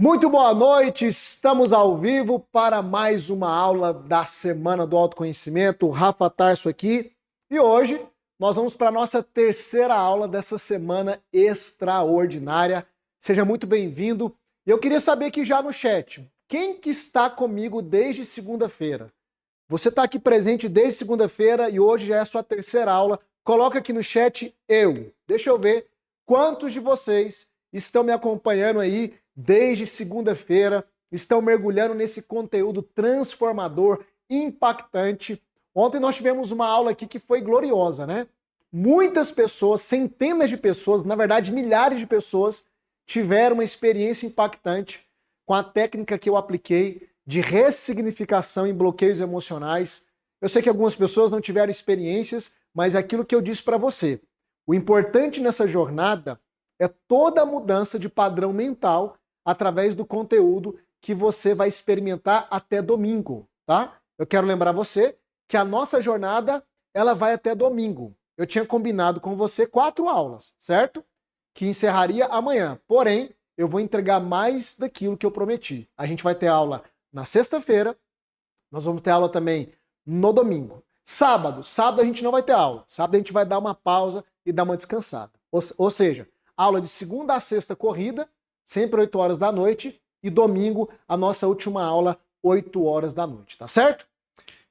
Muito boa noite, estamos ao vivo para mais uma aula da Semana do Autoconhecimento. Rafa Tarso aqui e hoje nós vamos para a nossa terceira aula dessa semana extraordinária. Seja muito bem-vindo. Eu queria saber aqui já no chat, quem que está comigo desde segunda-feira? Você está aqui presente desde segunda-feira e hoje já é a sua terceira aula. Coloca aqui no chat eu. Deixa eu ver quantos de vocês estão me acompanhando aí desde segunda-feira, estão mergulhando nesse conteúdo transformador, impactante. Ontem nós tivemos uma aula aqui que foi gloriosa, né? Muitas pessoas, centenas de pessoas, na verdade milhares de pessoas, tiveram uma experiência impactante com a técnica que eu apliquei de ressignificação em bloqueios emocionais. Eu sei que algumas pessoas não tiveram experiências, mas é aquilo que eu disse para você. O importante nessa jornada é toda a mudança de padrão mental através do conteúdo que você vai experimentar até domingo, tá? Eu quero lembrar você que a nossa jornada, ela vai até domingo. Eu tinha combinado com você 4 aulas, certo? Que encerraria amanhã. Porém, eu vou entregar mais daquilo que eu prometi. A gente vai ter aula na sexta-feira, nós vamos ter aula também no domingo. Sábado a gente não vai ter aula. Sábado a gente vai dar uma pausa e dar uma descansada. Ou seja, aula de segunda a sexta corrida, sempre 8 horas da noite, e domingo a nossa última aula, 8 horas da noite, tá certo?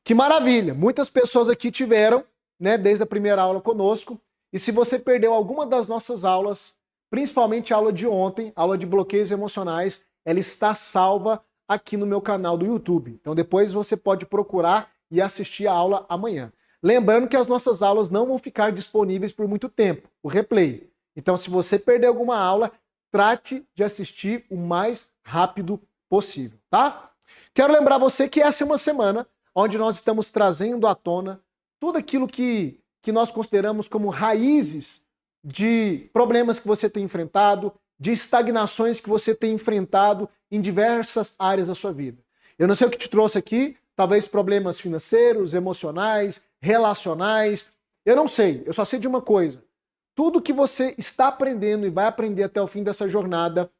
Que maravilha! Muitas pessoas aqui tiveram, né, desde a primeira aula conosco, e se você perdeu alguma das nossas aulas, principalmente a aula de ontem, aula de bloqueios emocionais, ela está salva aqui no meu canal do YouTube. Então depois você pode procurar e assistir a aula amanhã. Lembrando que as nossas aulas não vão ficar disponíveis por muito tempo, o replay. Então se você perder alguma aula, trate de assistir o mais rápido possível, tá? Quero lembrar você que essa é uma semana onde nós estamos trazendo à tona tudo aquilo que nós consideramos como raízes de problemas que você tem enfrentado, de estagnações que você tem enfrentado em diversas áreas da sua vida. Eu não sei o que te trouxe aqui, talvez problemas financeiros, emocionais, relacionais, eu não sei, eu só sei de uma coisa. Tudo que você está aprendendo e vai aprender até o fim dessa jornada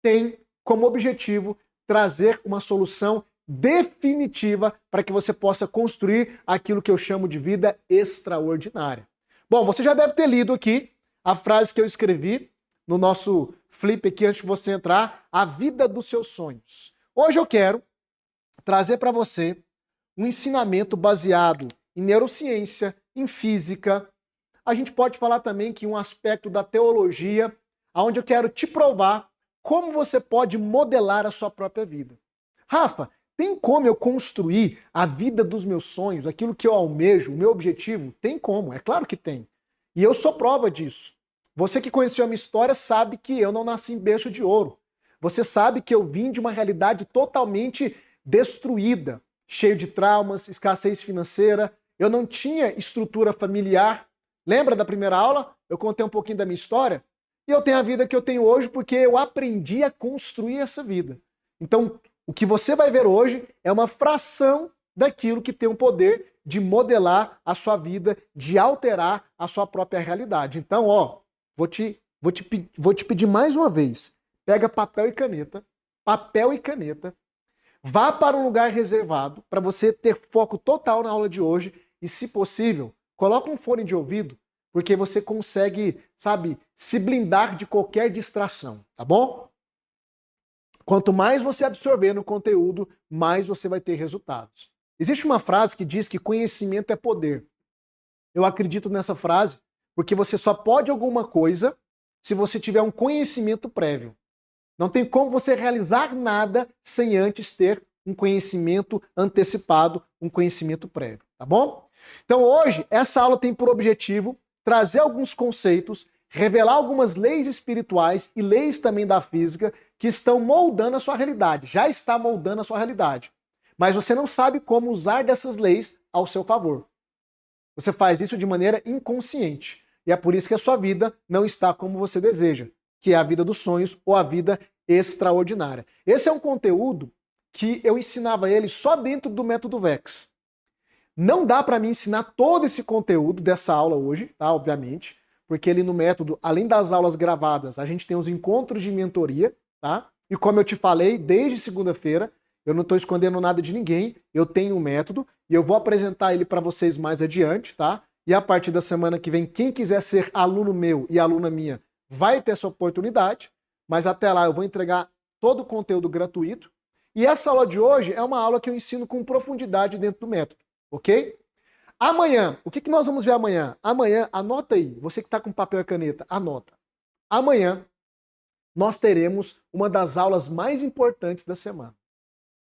tem como objetivo trazer uma solução definitiva para que você possa construir aquilo que eu chamo de vida extraordinária. Bom, você já deve ter lido aqui a frase que eu escrevi no nosso flip aqui antes de você entrar, a vida dos seus sonhos. Hoje eu quero trazer para você um ensinamento baseado em neurociência, em física. A gente pode falar também que um aspecto da teologia, onde eu quero te provar como você pode modelar a sua própria vida. Rafa, tem como eu construir a vida dos meus sonhos, aquilo que eu almejo, o meu objetivo? Tem como, é claro que tem. E eu sou prova disso. Você que conheceu a minha história sabe que eu não nasci em berço de ouro. Você sabe que eu vim de uma realidade totalmente destruída, cheio de traumas, escassez financeira. Eu não tinha estrutura familiar. Lembra da primeira aula? Eu contei um pouquinho da minha história. E eu tenho a vida que eu tenho hoje porque eu aprendi a construir essa vida. Então, o que você vai ver hoje é uma fração daquilo que tem o poder de modelar a sua vida, de alterar a sua própria realidade. Então, ó, vou te pedir mais uma vez, pega papel e caneta, vá para um lugar reservado para você ter foco total na aula de hoje e, se possível, coloque um fone de ouvido, porque você consegue, sabe, se blindar de qualquer distração, tá bom? Quanto mais você absorver no conteúdo, mais você vai ter resultados. Existe uma frase que diz que conhecimento é poder. Eu acredito nessa frase porque você só pode alguma coisa se você tiver um conhecimento prévio. Não tem como você realizar nada sem antes ter um conhecimento antecipado, um conhecimento prévio, tá bom? Então hoje, essa aula tem por objetivo trazer alguns conceitos, revelar algumas leis espirituais e leis também da física que estão moldando a sua realidade, já está moldando a sua realidade. Mas você não sabe como usar dessas leis ao seu favor. Você faz isso de maneira inconsciente. E é por isso que a sua vida não está como você deseja, que é a vida dos sonhos ou a vida extraordinária. Esse é um conteúdo que eu ensinava ele só dentro do método VEX. Não dá para mim ensinar todo esse conteúdo dessa aula hoje, tá? Obviamente, porque ele no método, além das aulas gravadas, a gente tem os encontros de mentoria, tá? E como eu te falei, desde segunda-feira, eu não estou escondendo nada de ninguém, eu tenho um método e eu vou apresentar ele para vocês mais adiante, tá? E a partir da semana que vem, quem quiser ser aluno meu e aluna minha vai ter essa oportunidade, mas até lá eu vou entregar todo o conteúdo gratuito. E essa aula de hoje é uma aula que eu ensino com profundidade dentro do método, ok? Amanhã, o que nós vamos ver amanhã? Amanhã, anota aí, você que está com papel e caneta, anota. Amanhã nós teremos uma das aulas mais importantes da semana.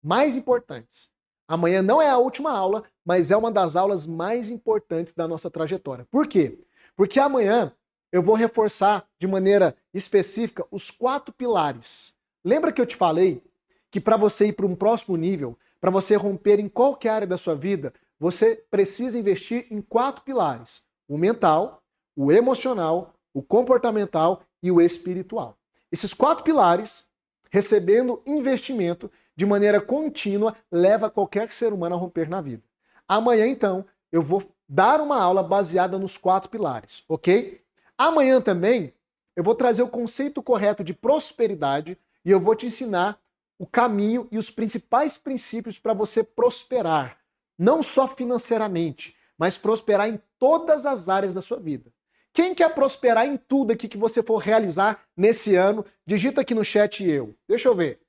Mais importantes. Amanhã não é a última aula, mas é uma das aulas mais importantes da nossa trajetória. Por quê? Porque amanhã eu vou reforçar de maneira específica os 4 pilares. Lembra que eu te falei que para você ir para um próximo nível, para você romper em qualquer área da sua vida, você precisa investir em 4 pilares: o mental, o emocional, o comportamental e o espiritual. Esses 4 pilares, recebendo investimento de maneira contínua, leva qualquer ser humano a romper na vida. Amanhã, então, eu vou dar uma aula baseada nos 4 pilares, ok? Amanhã também eu vou trazer o conceito correto de prosperidade e eu vou te ensinar o caminho e os principais princípios para você prosperar, não só financeiramente, mas prosperar em todas as áreas da sua vida. Quem quer prosperar em tudo aqui que você for realizar nesse ano, digita aqui no chat eu. Deixa eu ver.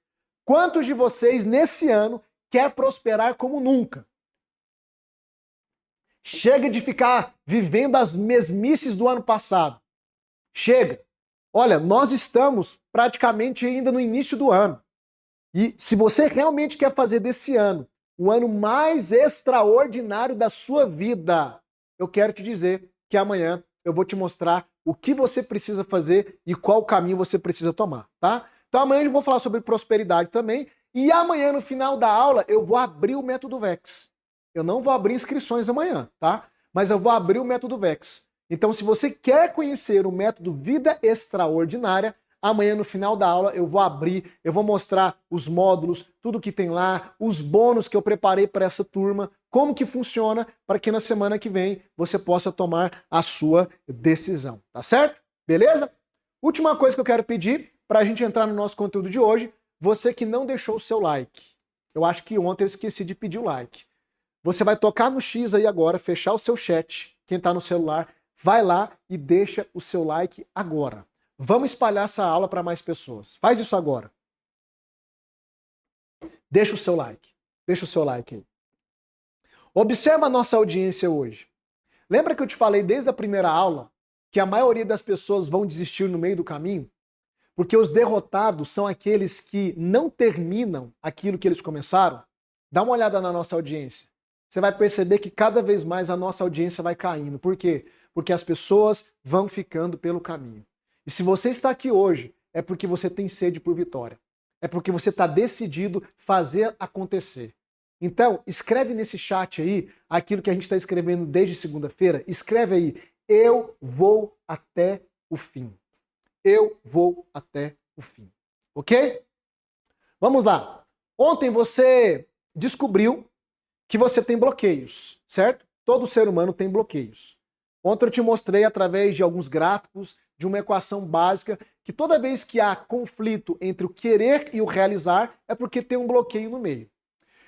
Quantos de vocês nesse ano quer prosperar como nunca? Chega de ficar vivendo as mesmices do ano passado. Chega. Olha, nós estamos praticamente ainda no início do ano. E se você realmente quer fazer desse ano o ano mais extraordinário da sua vida, eu quero te dizer que amanhã eu vou te mostrar o que você precisa fazer e qual caminho você precisa tomar, tá? Então amanhã eu vou falar sobre prosperidade também e amanhã no final da aula eu vou abrir o método VEX. Eu não vou abrir inscrições amanhã, tá? Mas eu vou abrir o método VEX. Então se você quer conhecer o método Vida Extraordinária, amanhã no final da aula eu vou abrir, eu vou mostrar os módulos, tudo que tem lá, os bônus que eu preparei para essa turma, como que funciona, para que na semana que vem você possa tomar a sua decisão, tá certo? Beleza? Última coisa que eu quero pedir para a gente entrar no nosso conteúdo de hoje, você que não deixou o seu like. Eu acho que ontem eu esqueci de pedir o like. Você vai tocar no X aí agora, fechar o seu chat, quem está no celular, vai lá e deixa o seu like agora. Vamos espalhar essa aula para mais pessoas. Faz isso agora. Deixa o seu like. Deixa o seu like aí. Observa a nossa audiência hoje. Lembra que eu te falei desde a primeira aula que a maioria das pessoas vão desistir no meio do caminho? Porque os derrotados são aqueles que não terminam aquilo que eles começaram? Dá uma olhada na nossa audiência. Você vai perceber que cada vez mais a nossa audiência vai caindo. Por quê? Porque as pessoas vão ficando pelo caminho. E se você está aqui hoje, é porque você tem sede por vitória. É porque você está decidido fazer acontecer. Então, escreve nesse chat aí aquilo que a gente está escrevendo desde segunda-feira. Escreve aí, eu vou até o fim. Eu vou até o fim. Ok? Vamos lá. Ontem você descobriu que você tem bloqueios, certo? Todo ser humano tem bloqueios. Ontem eu te mostrei através de alguns gráficos, de uma equação básica, que toda vez que há conflito entre o querer e o realizar, é porque tem um bloqueio no meio.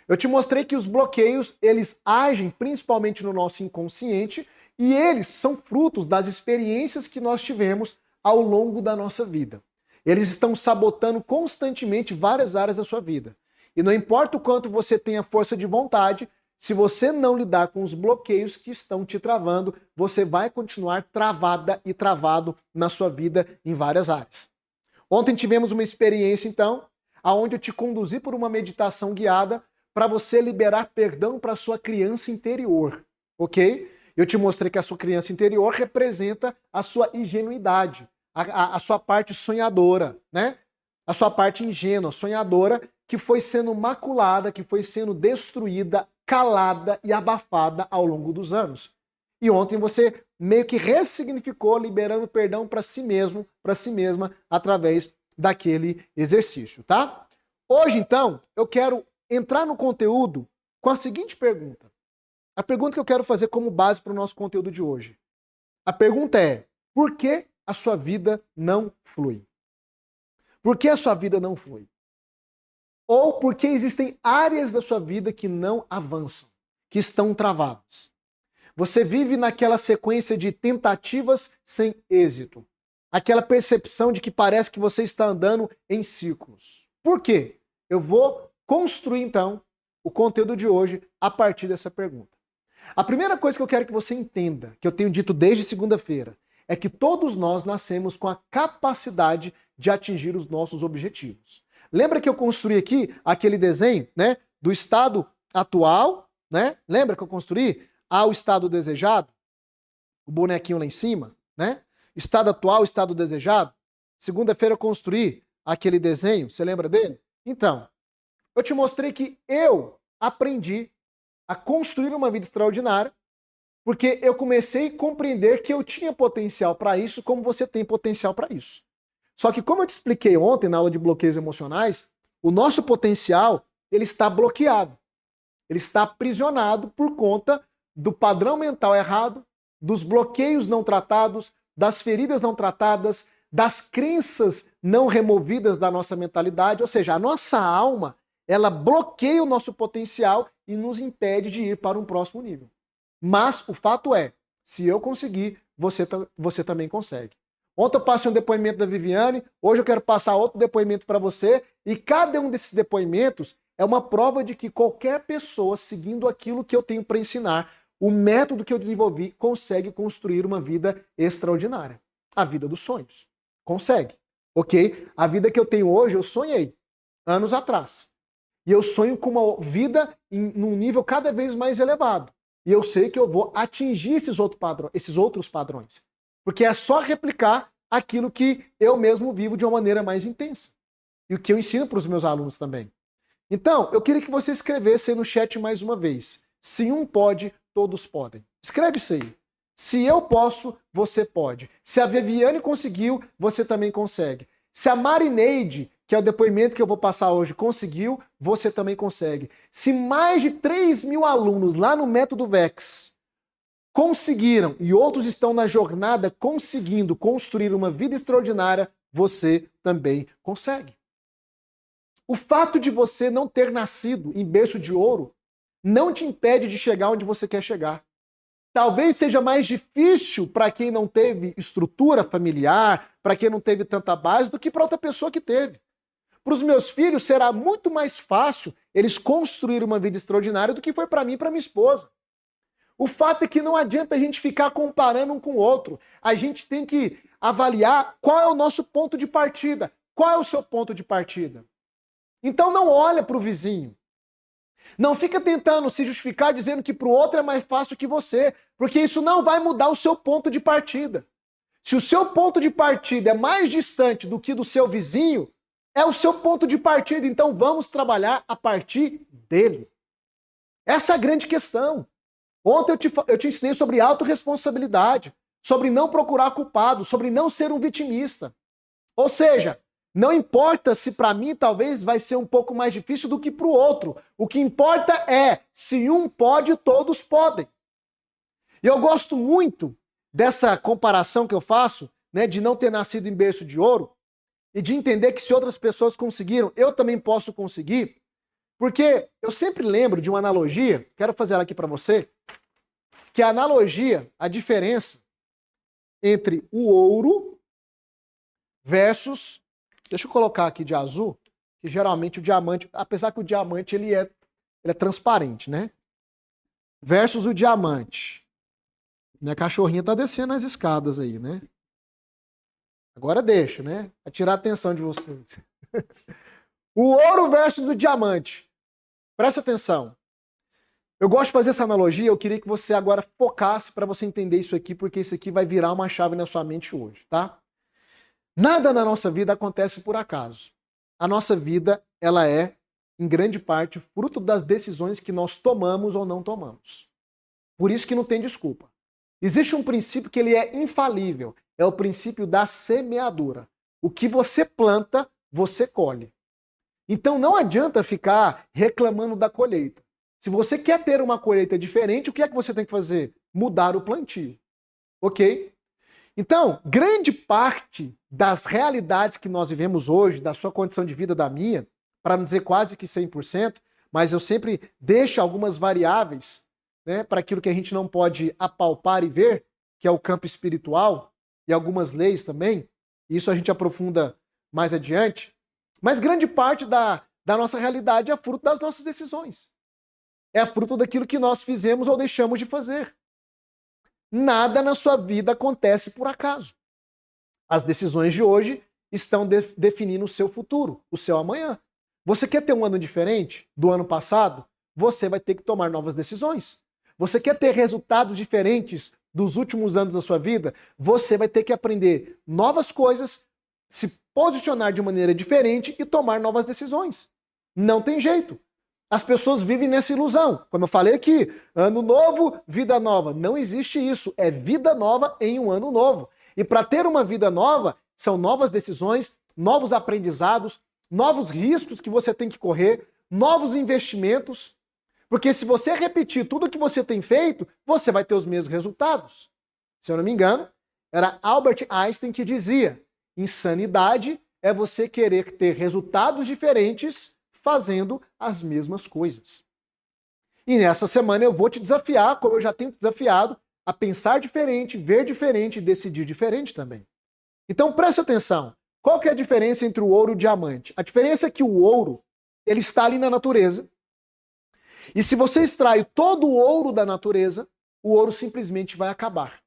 Eu te mostrei que os bloqueios, eles agem principalmente no nosso inconsciente e eles são frutos das experiências que nós tivemos ao longo da nossa vida. Eles estão sabotando constantemente várias áreas da sua vida. E não importa o quanto você tenha força de vontade, se você não lidar com os bloqueios que estão te travando, você vai continuar travada e travado na sua vida em várias áreas. Ontem tivemos uma experiência, então, aonde eu te conduzi por uma meditação guiada para você liberar perdão para a sua criança interior, ok? Eu te mostrei que a sua criança interior representa a sua ingenuidade, a sua parte sonhadora, né? A sua parte ingênua, sonhadora, que foi sendo maculada, que foi sendo destruída, calada e abafada ao longo dos anos. E ontem você meio que ressignificou, liberando perdão para si mesmo, para si mesma, através daquele exercício, tá? Hoje, então, eu quero entrar no conteúdo com a seguinte pergunta. A pergunta que eu quero fazer como base para o nosso conteúdo de hoje. A pergunta é: por que a sua vida não flui? Por que a sua vida não flui? Ou porque existem áreas da sua vida que não avançam, que estão travadas. Você vive naquela sequência de tentativas sem êxito. Aquela percepção de que parece que você está andando em círculos. Por quê? Eu vou construir, então, o conteúdo de hoje a partir dessa pergunta. A primeira coisa que eu quero que você entenda, que eu tenho dito desde segunda-feira, é que todos nós nascemos com a capacidade de atingir os nossos objetivos. Lembra que eu construí aqui aquele desenho, né, do estado atual, né? Lembra que eu construí ao estado desejado? O bonequinho lá em cima, né? Estado atual, estado desejado. Segunda-feira eu construí aquele desenho, você lembra dele? Então, eu te mostrei que eu aprendi a construir uma vida extraordinária porque eu comecei a compreender que eu tinha potencial para isso, como você tem potencial para isso. Só que, como eu te expliquei ontem na aula de bloqueios emocionais, o nosso potencial ele está bloqueado. Ele está aprisionado por conta do padrão mental errado, dos bloqueios não tratados, das feridas não tratadas, das crenças não removidas da nossa mentalidade. Ou seja, a nossa alma, ela bloqueia o nosso potencial e nos impede de ir para um próximo nível. Mas o fato é, se eu conseguir, você também consegue. Ontem eu passei um depoimento da Viviane, hoje eu quero passar outro depoimento para você, e cada um desses depoimentos é uma prova de que qualquer pessoa, seguindo aquilo que eu tenho para ensinar, o método que eu desenvolvi, consegue construir uma vida extraordinária. A vida dos sonhos. Consegue. Ok? A vida que eu tenho hoje, eu sonhei anos atrás. E eu sonho com uma vida num nível cada vez mais elevado. E eu sei que eu vou atingir esses outros padrões. Porque é só replicar aquilo que eu mesmo vivo de uma maneira mais intensa. E o que eu ensino para os meus alunos também. Então, eu queria que você escrevesse aí no chat mais uma vez. Se um pode, todos podem. Escreve isso aí. Se eu posso, você pode. Se a Viviane conseguiu, você também consegue. Se a Marineide, que é o depoimento que eu vou passar hoje, conseguiu, você também consegue. Se mais de 3.000 alunos lá no Método VEX conseguiram e outros estão na jornada conseguindo construir uma vida extraordinária, você também consegue. O fato de você não ter nascido em berço de ouro não te impede de chegar onde você quer chegar. Talvez seja mais difícil para quem não teve estrutura familiar, para quem não teve tanta base, do que para outra pessoa que teve. Para os meus filhos será muito mais fácil eles construírem uma vida extraordinária do que foi para mim e para minha esposa. O fato é que não adianta a gente ficar comparando um com o outro. A gente tem que avaliar qual é o nosso ponto de partida. Qual é o seu ponto de partida? Então não olha para o vizinho. Não fica tentando se justificar dizendo que para o outro é mais fácil que você, porque isso não vai mudar o seu ponto de partida. Se o seu ponto de partida é mais distante do que do seu vizinho, é o seu ponto de partida, então vamos trabalhar a partir dele. Essa é a grande questão. Ontem eu te ensinei sobre autorresponsabilidade, sobre não procurar culpado, sobre não ser um vitimista. Ou seja, não importa se para mim talvez vai ser um pouco mais difícil do que para o outro. O que importa é, se um pode, todos podem. E eu gosto muito dessa comparação que eu faço, né, de não ter nascido em berço de ouro, e de entender que se outras pessoas conseguiram, eu também posso conseguir. Porque eu sempre lembro de uma analogia, quero fazer ela aqui para você, que a analogia, a diferença entre o ouro versus, deixa eu colocar aqui de azul, que geralmente o diamante, apesar que o diamante ele é transparente, né? Versus o diamante. Minha cachorrinha tá descendo as escadas aí, né? Agora deixa, né? Vai tirar a atenção de vocês. O ouro versus o diamante. Presta atenção. Eu gosto de fazer essa analogia, eu queria que você agora focasse para você entender isso aqui, porque isso aqui vai virar uma chave na sua mente hoje, tá? Nada na nossa vida acontece por acaso. A nossa vida, ela é, em grande parte, fruto das decisões que nós tomamos ou não tomamos. Por isso que não tem desculpa. Existe um princípio que ele é infalível, é o princípio da semeadura. O que você planta, você colhe. Então não adianta ficar reclamando da colheita. Se você quer ter uma colheita diferente, o que é que você tem que fazer? Mudar o plantio. Ok? Então, grande parte das realidades que nós vivemos hoje, da sua condição de vida, da minha, para não dizer quase que 100%, mas eu sempre deixo algumas variáveis, né, para aquilo que a gente não pode apalpar e ver, que é o campo espiritual, e algumas leis também, isso a gente aprofunda mais adiante, mas grande parte da nossa realidade é fruto das nossas decisões. É fruto daquilo que nós fizemos ou deixamos de fazer. Nada na sua vida acontece por acaso. As decisões de hoje estão definindo o seu futuro, o seu amanhã. Você quer ter um ano diferente do ano passado? Você vai ter que tomar novas decisões. Você quer ter resultados diferentes dos últimos anos da sua vida? Você vai ter que aprender novas coisas, se posicionar de maneira diferente e tomar novas decisões. Não tem jeito. As pessoas vivem nessa ilusão. Como eu falei aqui, ano novo, vida nova. Não existe isso. É vida nova em um ano novo. E para ter uma vida nova, são novas decisões, novos aprendizados, novos riscos que você tem que correr, novos investimentos. Porque se você repetir tudo que você tem feito, você vai ter os mesmos resultados. Se eu não me engano, era Albert Einstein que dizia: insanidade é você querer ter resultados diferentes fazendo as mesmas coisas. E nessa semana eu vou te desafiar, como eu já tenho desafiado, a pensar diferente, ver diferente e decidir diferente também. Então preste atenção. Qual que é a diferença entre o ouro e o diamante? A diferença é que o ouro, ele está ali na natureza. E se você extrai todo o ouro da natureza, o ouro simplesmente vai acabar.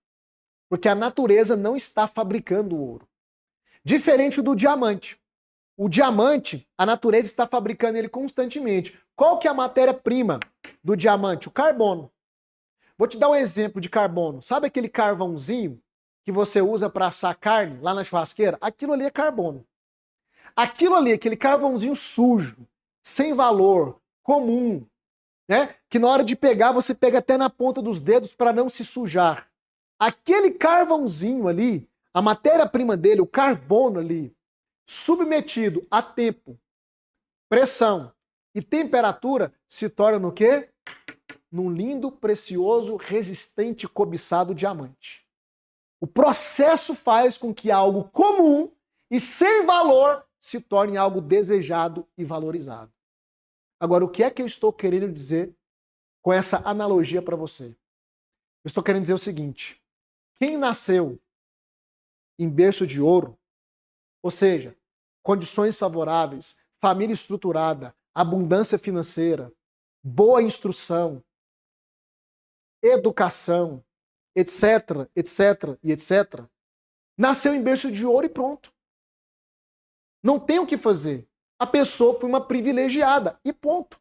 Porque a natureza não está fabricando o ouro. Diferente do diamante. O diamante, a natureza está fabricando ele constantemente. Qual que é a matéria-prima do diamante? O carbono. Vou te dar um exemplo de carbono. Sabe aquele carvãozinho que você usa para assar carne lá na churrasqueira? Aquilo ali é carbono. Aquilo ali, aquele carvãozinho sujo, sem valor, comum, né? Que na hora de pegar, você pega até na ponta dos dedos para não se sujar. Aquele carvãozinho ali, a matéria-prima dele, o carbono ali, submetido a tempo, pressão e temperatura, se torna no quê? Num lindo, precioso, resistente, cobiçado diamante. O processo faz com que algo comum e sem valor se torne algo desejado e valorizado. Agora, o que é que eu estou querendo dizer com essa analogia para você? Eu estou querendo dizer o seguinte: quem nasceu em berço de ouro, ou seja, condições favoráveis, família estruturada, abundância financeira, boa instrução, educação, etc, etc e etc, nasceu em berço de ouro e pronto. Não tem o que fazer. A pessoa foi uma privilegiada e ponto.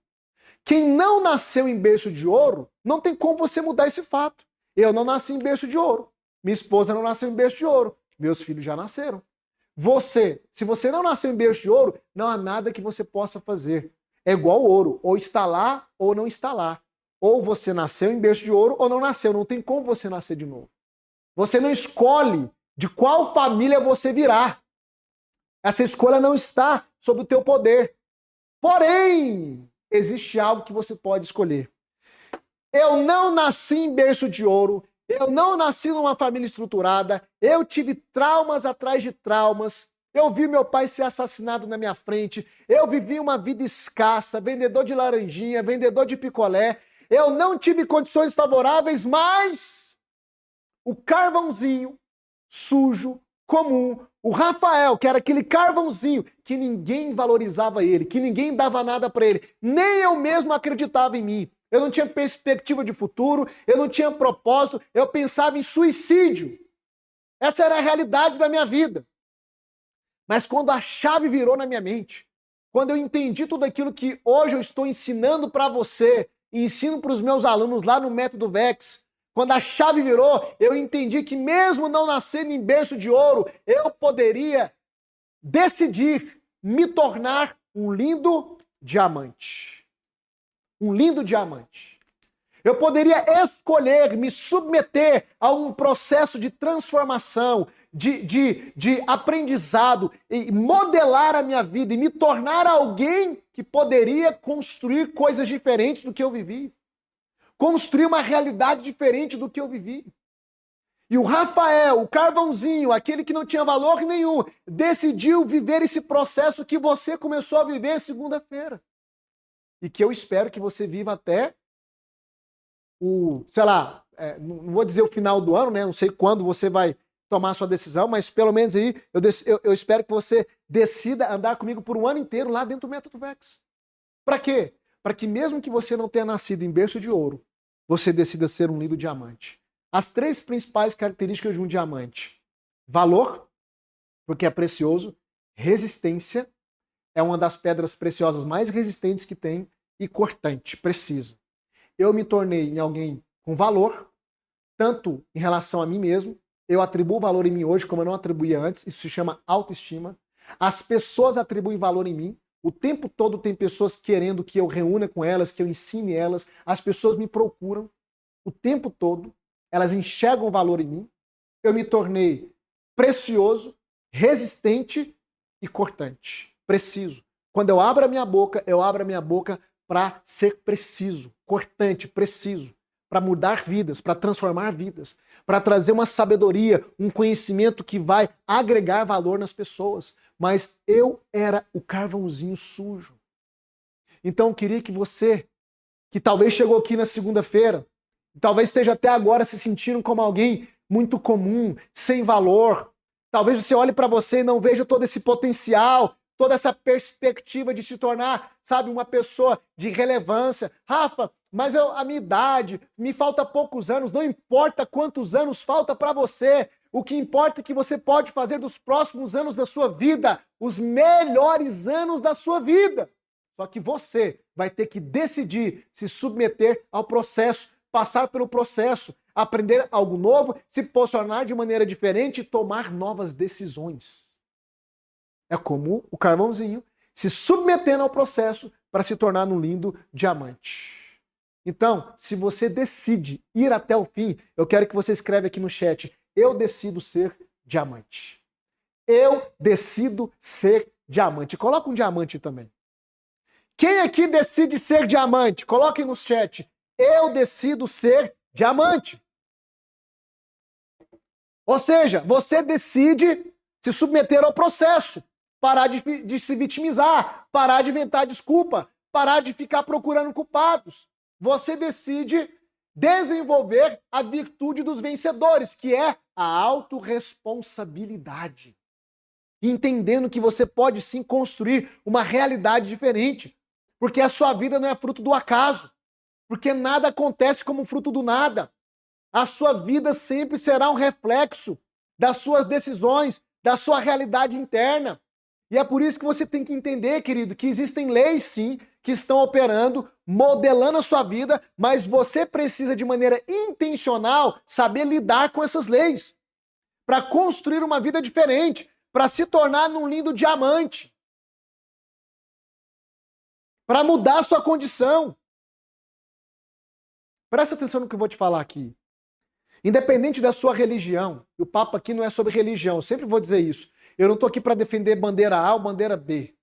Quem não nasceu em berço de ouro, não tem como você mudar esse fato. Eu não nasci em berço de ouro. Minha esposa não nasceu em berço de ouro. Meus filhos já nasceram. Você, se você não nasceu em berço de ouro, não há nada que você possa fazer. É igual ouro, ou está lá ou não está lá. Ou você nasceu em berço de ouro ou não nasceu. Não tem como você nascer de novo. Você não escolhe de qual família você virá. Essa escolha não está sob o teu poder. Porém, existe algo que você pode escolher. Eu não nasci em berço de ouro. Eu não nasci numa família estruturada, eu tive traumas atrás de traumas, eu vi meu pai ser assassinado na minha frente, eu vivi uma vida escassa, vendedor de laranjinha, vendedor de picolé, eu não tive condições favoráveis, mas o carvãozinho sujo, comum, o Rafael, que era aquele carvãozinho que ninguém valorizava ele, que ninguém dava nada para ele, nem eu mesmo acreditava em mim. Eu não tinha perspectiva de futuro, eu não tinha propósito, eu pensava em suicídio. Essa era a realidade da minha vida. Mas quando a chave virou na minha mente, quando eu entendi tudo aquilo que hoje eu estou ensinando para você, e ensino para os meus alunos lá no Método Vex, quando a chave virou, eu entendi que mesmo não nascendo em berço de ouro, eu poderia decidir me tornar um lindo diamante. Um lindo diamante. Eu poderia escolher me submeter a um processo de transformação, de aprendizado, e modelar a minha vida e me tornar alguém que poderia construir coisas diferentes do que eu vivi. Construir uma realidade diferente do que eu vivi. E o Rafael, o carvãozinho, aquele que não tinha valor nenhum, decidiu viver esse processo que você começou a viver segunda-feira. E que eu espero que você viva até sei lá, não vou dizer o final do ano, né? Não sei quando você vai tomar a sua decisão, mas pelo menos aí eu espero que você decida andar comigo por um ano inteiro lá dentro do Método Vex. Para quê? Para que mesmo que você não tenha nascido em berço de ouro, você decida ser um lindo diamante. As 3 principais características de um diamante: valor, porque é precioso; resistência, é uma das pedras preciosas mais resistentes que tem; e cortante, precisa. Eu me tornei em alguém com valor, tanto em relação a mim mesmo, eu atribuo valor em mim hoje como eu não atribuía antes, isso se chama autoestima. As pessoas atribuem valor em mim, o tempo todo tem pessoas querendo que eu reúna com elas, que eu ensine elas, as pessoas me procuram o tempo todo, elas enxergam valor em mim, eu me tornei precioso, resistente e cortante, preciso. Quando eu abro a minha boca para ser preciso, cortante, preciso, para mudar vidas, para transformar vidas, para trazer uma sabedoria, um conhecimento que vai agregar valor nas pessoas. Mas eu era o carvãozinho sujo. Então eu queria que você, que talvez chegou aqui na segunda-feira, talvez esteja até agora se sentindo como alguém muito comum, sem valor, talvez você olhe para você e não veja todo esse potencial, toda essa perspectiva de se tornar, sabe, uma pessoa de relevância. Rafa, mas a minha idade, me falta poucos anos, não importa quantos anos falta para você, o que importa é que você pode fazer dos próximos anos da sua vida os melhores anos da sua vida. Só que você vai ter que decidir se submeter ao processo, passar pelo processo, aprender algo novo, se posicionar de maneira diferente e tomar novas decisões. É como o carvãozinho se submetendo ao processo para se tornar um lindo diamante. Então, se você decide ir até o fim, eu quero que você escreva aqui no chat: eu decido ser diamante. Eu decido ser diamante. Coloca um diamante também. Quem aqui decide ser diamante? Coloque no chat: eu decido ser diamante. Ou seja, você decide se submeter ao processo, parar de se vitimizar, parar de inventar desculpa, parar de ficar procurando culpados. Você decide desenvolver a virtude dos vencedores, que é a autorresponsabilidade. Entendendo que você pode sim construir uma realidade diferente, porque a sua vida não é fruto do acaso, porque nada acontece como fruto do nada. A sua vida sempre será um reflexo das suas decisões, da sua realidade interna. E é por isso que você tem que entender, querido, que existem leis, sim, que estão operando, modelando a sua vida, mas você precisa, de maneira intencional, saber lidar com essas leis para construir uma vida diferente, para se tornar um lindo diamante, para mudar a sua condição. Presta atenção no que eu vou te falar aqui. Independente da sua religião, e o papo aqui não é sobre religião, eu sempre vou dizer isso. Eu não estou aqui para defender bandeira A ou bandeira B.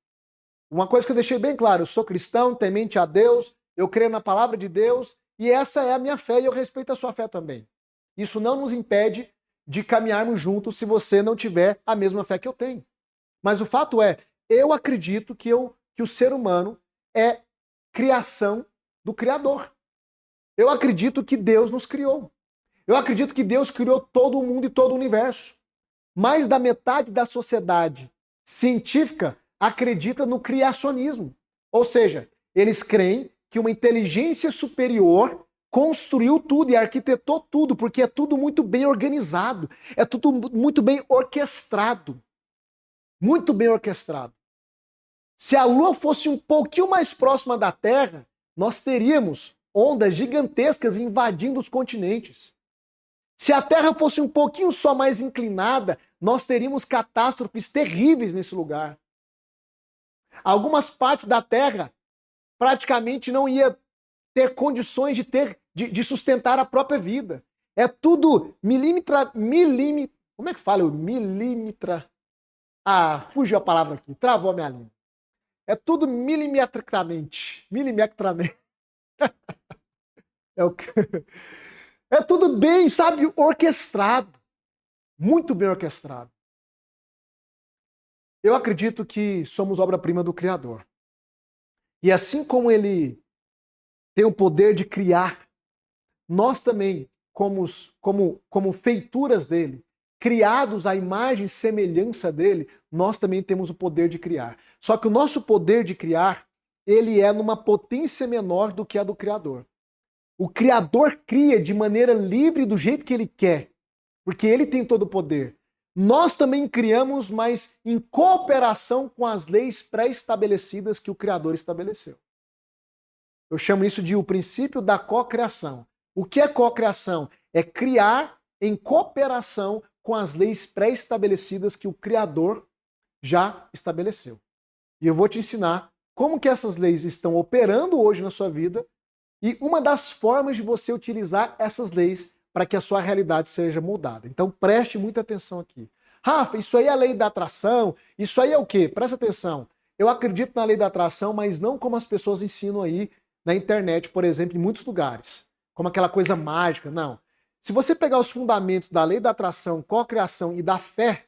Uma coisa que eu deixei bem claro: eu sou cristão, temente a Deus, eu creio na palavra de Deus, e essa é a minha fé e eu respeito a sua fé também. Isso não nos impede de caminharmos juntos se você não tiver a mesma fé que eu tenho. Mas o fato é, eu acredito que o ser humano é criação do Criador. Eu acredito que Deus nos criou. Eu acredito que Deus criou todo o mundo e todo o universo. Mais da metade da sociedade científica acredita no criacionismo. Ou seja, eles creem que uma inteligência superior construiu tudo e arquitetou tudo, porque é tudo muito bem organizado, é tudo muito bem orquestrado. Muito bem orquestrado. Se a Lua fosse um pouquinho mais próxima da Terra, nós teríamos ondas gigantescas invadindo os continentes. Se a Terra fosse um pouquinho só mais inclinada, nós teríamos catástrofes terríveis nesse lugar. Algumas partes da Terra praticamente não ia ter condições de sustentar a própria vida. É tudo como é que fala? Milímetra. Ah, fugiu a palavra aqui, travou a minha língua. É tudo milimetricamente. Milimetricamente. É o que... É tudo bem, sabe, orquestrado. Muito bem orquestrado. Eu acredito que somos obra-prima do Criador. E assim como ele tem o poder de criar, nós também, como feituras dele, criados à imagem e semelhança dele, nós também temos o poder de criar. Só que o nosso poder de criar, ele é numa potência menor do que a do Criador. O Criador cria de maneira livre do jeito que ele quer, porque ele tem todo o poder. Nós também criamos, mas em cooperação com as leis pré-estabelecidas que o Criador estabeleceu. Eu chamo isso de o princípio da cocriação. O que é cocriação? É criar em cooperação com as leis pré-estabelecidas que o Criador já estabeleceu. E eu vou te ensinar como que essas leis estão operando hoje na sua vida e uma das formas de você utilizar essas leis para que a sua realidade seja moldada. Então preste muita atenção aqui. Rafa, isso aí é a lei da atração? Isso aí é o quê? Presta atenção. Eu acredito na lei da atração, mas não como as pessoas ensinam aí na internet, por exemplo, em muitos lugares. Como aquela coisa mágica, não. Se você pegar os fundamentos da lei da atração, cocriação e da fé,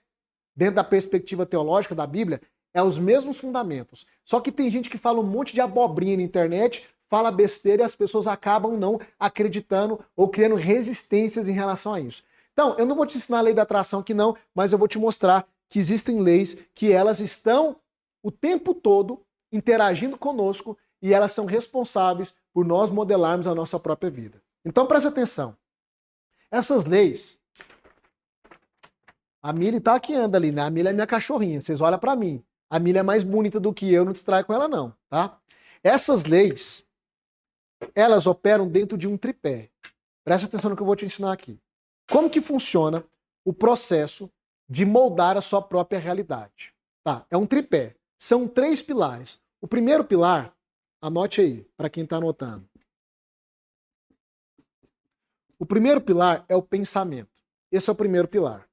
dentro da perspectiva teológica da Bíblia, é os mesmos fundamentos. Só que tem gente que fala um monte de abobrinha na internet, fala besteira e as pessoas acabam não acreditando ou criando resistências em relação a isso. Então, eu não vou te ensinar a lei da atração aqui não, mas eu vou te mostrar que existem leis que elas estão o tempo todo interagindo conosco e elas são responsáveis por nós modelarmos a nossa própria vida. Então, presta atenção. Essas leis... A Mili tá aqui anda ali, né? A Mili é minha cachorrinha, vocês olham pra mim. A Mili é mais bonita do que eu, não distrai com ela não, tá? Essas leis, elas operam dentro de um tripé. Presta atenção no que eu vou te ensinar aqui. Como que funciona o processo de moldar a sua própria realidade? Tá, é um tripé. São 3 pilares. O primeiro pilar, anote aí, para quem tá anotando. O primeiro pilar é o pensamento. Esse é o primeiro pilar.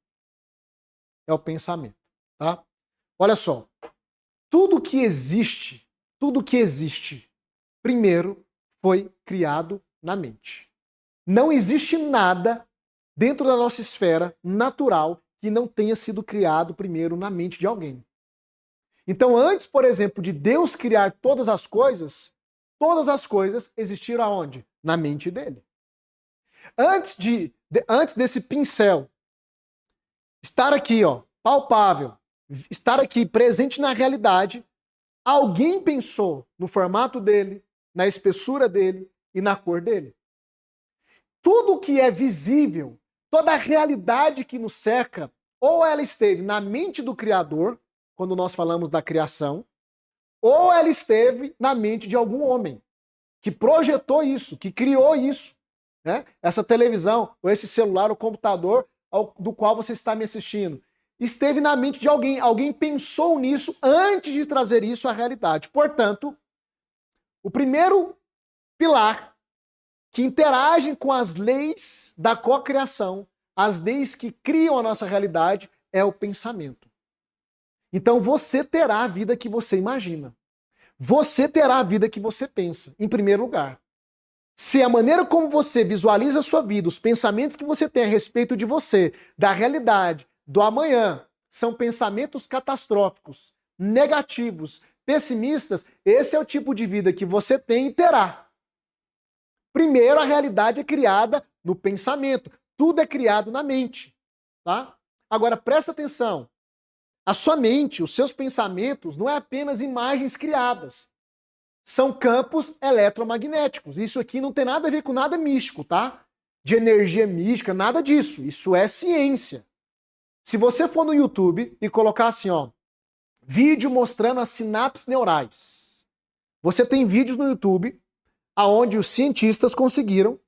É o pensamento, tá? Olha só, tudo que existe, primeiro foi criado na mente. Não existe nada dentro da nossa esfera natural que não tenha sido criado primeiro na mente de alguém. Então, antes, por exemplo, de Deus criar todas as coisas existiram aonde? Na mente dele. Antes desse pincel estar aqui, ó, palpável, estar aqui presente na realidade, alguém pensou no formato dele, na espessura dele e na cor dele. Tudo que é visível, toda a realidade que nos cerca, ou ela esteve na mente do Criador, quando nós falamos da criação, ou ela esteve na mente de algum homem que projetou isso, que criou isso, né? Essa televisão, ou esse celular, ou computador do qual você está me assistindo, esteve na mente de alguém. Alguém pensou nisso antes de trazer isso à realidade. Portanto, o primeiro pilar que interage com as leis da cocriação, as leis que criam a nossa realidade, é o pensamento. Então você terá a vida que você imagina. Você terá a vida que você pensa, em primeiro lugar. Se a maneira como você visualiza a sua vida, os pensamentos que você tem a respeito de você, da realidade, do amanhã, são pensamentos catastróficos, negativos, pessimistas, esse é o tipo de vida que você tem e terá. Primeiro, a realidade é criada no pensamento. Tudo é criado na mente, tá? Agora, presta atenção. A sua mente, os seus pensamentos, não é apenas imagens criadas. São campos eletromagnéticos. Isso aqui não tem nada a ver com nada místico, tá? De energia mística, nada disso. Isso é ciência. Se você for no YouTube e colocar assim, ó, vídeo mostrando as sinapses neurais. Você tem vídeos no YouTube onde os cientistas conseguiram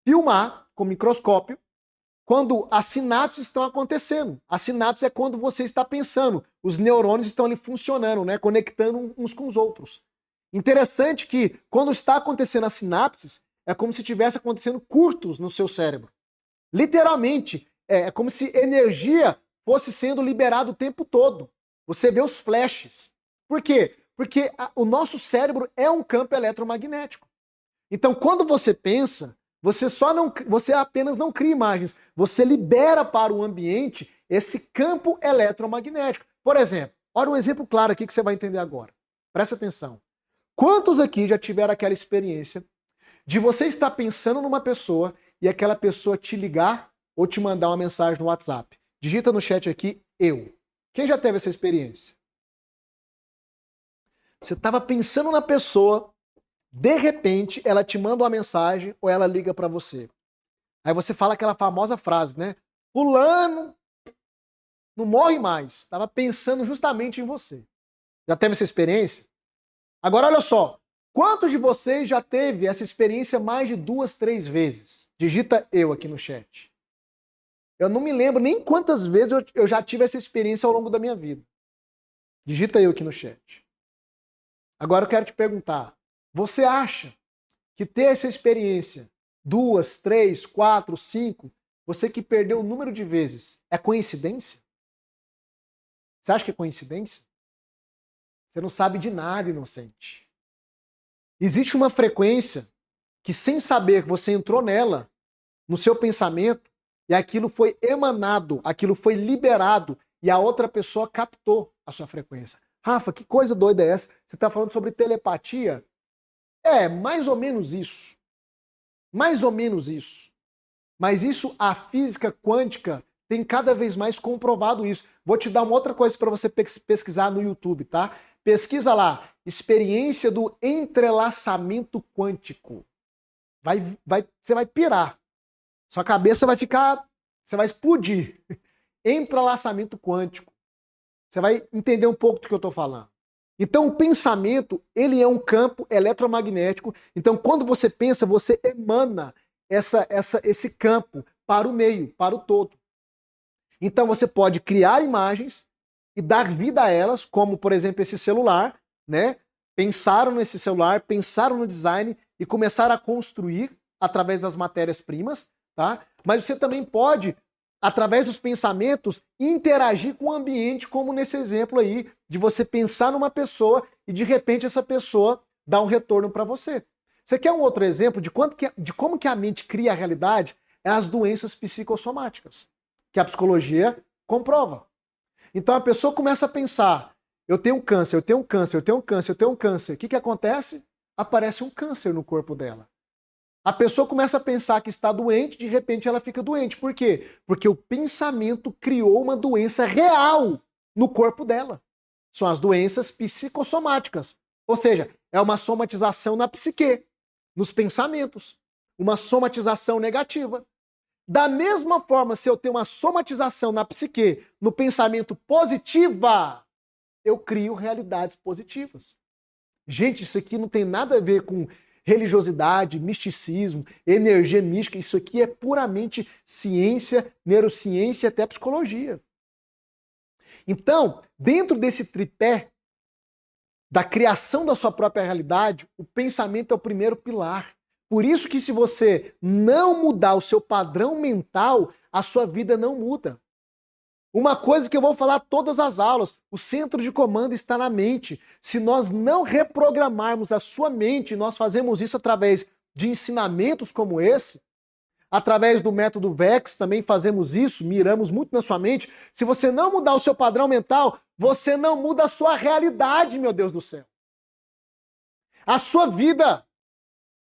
filmar com microscópio quando as sinapses estão acontecendo. A sinapse é quando você está pensando. Os neurônios estão ali funcionando, né? Conectando uns com os outros. Interessante que quando está acontecendo as sinapses, é como se estivesse acontecendo curtos no seu cérebro. Literalmente, é como se energia fosse sendo liberada o tempo todo. Você vê os flashes. Por quê? Porque o nosso cérebro é um campo eletromagnético. Então, quando você pensa, Você apenas não cria imagens, você libera para o ambiente esse campo eletromagnético. Por exemplo, olha um exemplo claro aqui que você vai entender agora. Presta atenção. Quantos aqui já tiveram aquela experiência de você estar pensando numa pessoa e aquela pessoa te ligar ou te mandar uma mensagem no WhatsApp? Digita no chat aqui, eu. Quem já teve essa experiência? Você estava pensando na pessoa, de repente ela te manda uma mensagem ou ela liga para você. Aí você fala aquela famosa frase, né? Fulano não morre mais. Estava pensando justamente em você. Já teve essa experiência? Agora olha só. Quantos de vocês já teve essa experiência mais de 2, 3 vezes? Digita eu aqui no chat. Eu não me lembro nem quantas vezes eu já tive essa experiência ao longo da minha vida. Digita eu aqui no chat. Agora eu quero te perguntar. Você acha que ter essa experiência 2, 3, 4, 5, você que perdeu o número de vezes, é coincidência? Você acha que é coincidência? Você não sabe de nada, inocente. Existe uma frequência que, sem saber que você entrou nela, no seu pensamento, e aquilo foi emanado, aquilo foi liberado, e a outra pessoa captou a sua frequência. Rafa, que coisa doida é essa? Você está falando sobre telepatia? É, mais ou menos isso. Mais ou menos isso. Mas isso, a física quântica tem cada vez mais comprovado isso. Vou te dar uma outra coisa para você pesquisar no YouTube, tá? Pesquisa lá, experiência do entrelaçamento quântico. Você vai pirar. Sua cabeça vai ficar, você vai explodir. Entrelaçamento quântico. Você vai entender um pouco do que eu estou falando. Então, o pensamento, ele é um campo eletromagnético. Então, quando você pensa, você emana esse campo para o meio, para o todo. Então, você pode criar imagens e dar vida a elas, como, por exemplo, esse celular, né? Pensaram nesse celular, pensaram no design e começaram a construir através das matérias-primas, tá? Mas você também pode, através dos pensamentos, interagir com o ambiente, como nesse exemplo aí, de você pensar numa pessoa e de repente essa pessoa dá um retorno para você. Você quer um outro exemplo de como que a mente cria a realidade? É as doenças psicossomáticas, que a psicologia comprova. Então a pessoa começa a pensar, eu tenho câncer, eu tenho câncer, eu tenho câncer, eu tenho câncer. O que acontece? Aparece um câncer no corpo dela. A pessoa começa a pensar que está doente, de repente ela fica doente. Por quê? Porque o pensamento criou uma doença real no corpo dela. São as doenças psicossomáticas. Ou seja, é uma somatização na psique, nos pensamentos. Uma somatização negativa. Da mesma forma, se eu tenho uma somatização na psique, no pensamento positiva, eu crio realidades positivas. Gente, isso aqui não tem nada a ver com religiosidade, misticismo, energia mística. Isso aqui é puramente ciência, neurociência e até psicologia. Então, dentro desse tripé da criação da sua própria realidade, o pensamento é o primeiro pilar. Por isso que se você não mudar o seu padrão mental, a sua vida não muda. Uma coisa que eu vou falar todas as aulas, o centro de comando está na mente. Se nós não reprogramarmos a sua mente, nós fazemos isso através de ensinamentos como esse, através do método VEX também fazemos isso, miramos muito na sua mente. Se você não mudar o seu padrão mental, você não muda a sua realidade, meu Deus do céu. A sua vida.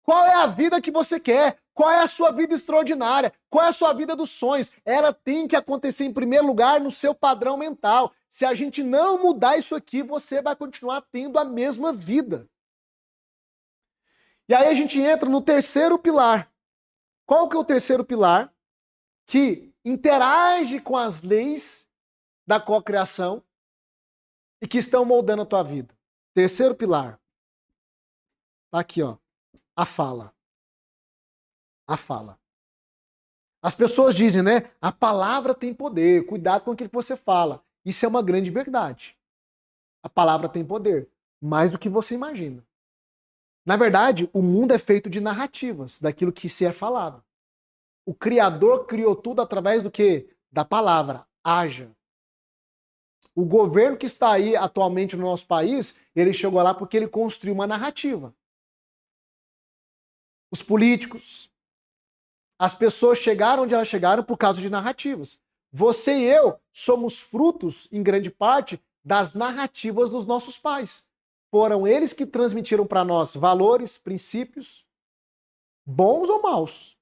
Qual é a vida que você quer? Qual é a sua vida extraordinária? Qual é a sua vida dos sonhos? Ela tem que acontecer em primeiro lugar no seu padrão mental. Se a gente não mudar isso aqui, você vai continuar tendo a mesma vida. E aí a gente entra no terceiro pilar. Qual que é o terceiro pilar? Que interage com as leis da cocriação e que estão moldando a tua vida. Terceiro pilar. Tá aqui, ó. A fala. A fala. As pessoas dizem, né? A palavra tem poder. Cuidado com aquilo que você fala. Isso é uma grande verdade. A palavra tem poder. Mais do que você imagina. Na verdade, o mundo é feito de narrativas, daquilo que se é falado. O Criador criou tudo através do quê? Da palavra. Haja. O governo que está aí atualmente no nosso país, ele chegou lá porque ele construiu uma narrativa. Os políticos, As pessoas chegaram onde elas chegaram por causa de narrativas. Você e eu somos frutos, em grande parte, das narrativas dos nossos pais. Foram eles que transmitiram para nós valores, princípios, bons ou maus.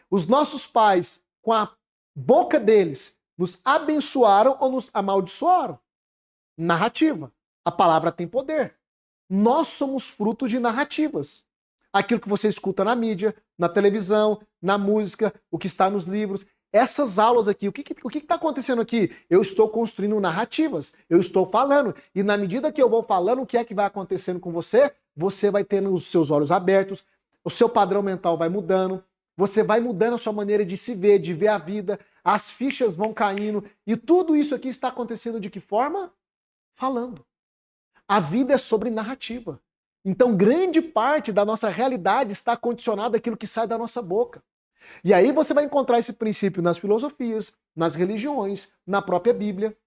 Os nossos pais, com a boca deles, nos abençoaram ou nos amaldiçoaram. Narrativa. A palavra tem poder. Nós somos frutos de narrativas. Aquilo que você escuta na mídia, na televisão, na música, o que está nos livros. Essas aulas aqui, o que está acontecendo aqui? Eu estou construindo narrativas, eu estou falando. E na medida que eu vou falando, o que é que vai acontecendo com você? Você vai tendo os seus olhos abertos, o seu padrão mental vai mudando, você vai mudando a sua maneira de se ver, de ver a vida, as fichas vão caindo. E tudo isso aqui está acontecendo de que forma? Falando. A vida é sobre narrativa. Então, grande parte da nossa realidade está condicionada àquilo que sai da nossa boca. E aí você vai encontrar esse princípio nas filosofias, nas religiões, na própria Bíblia,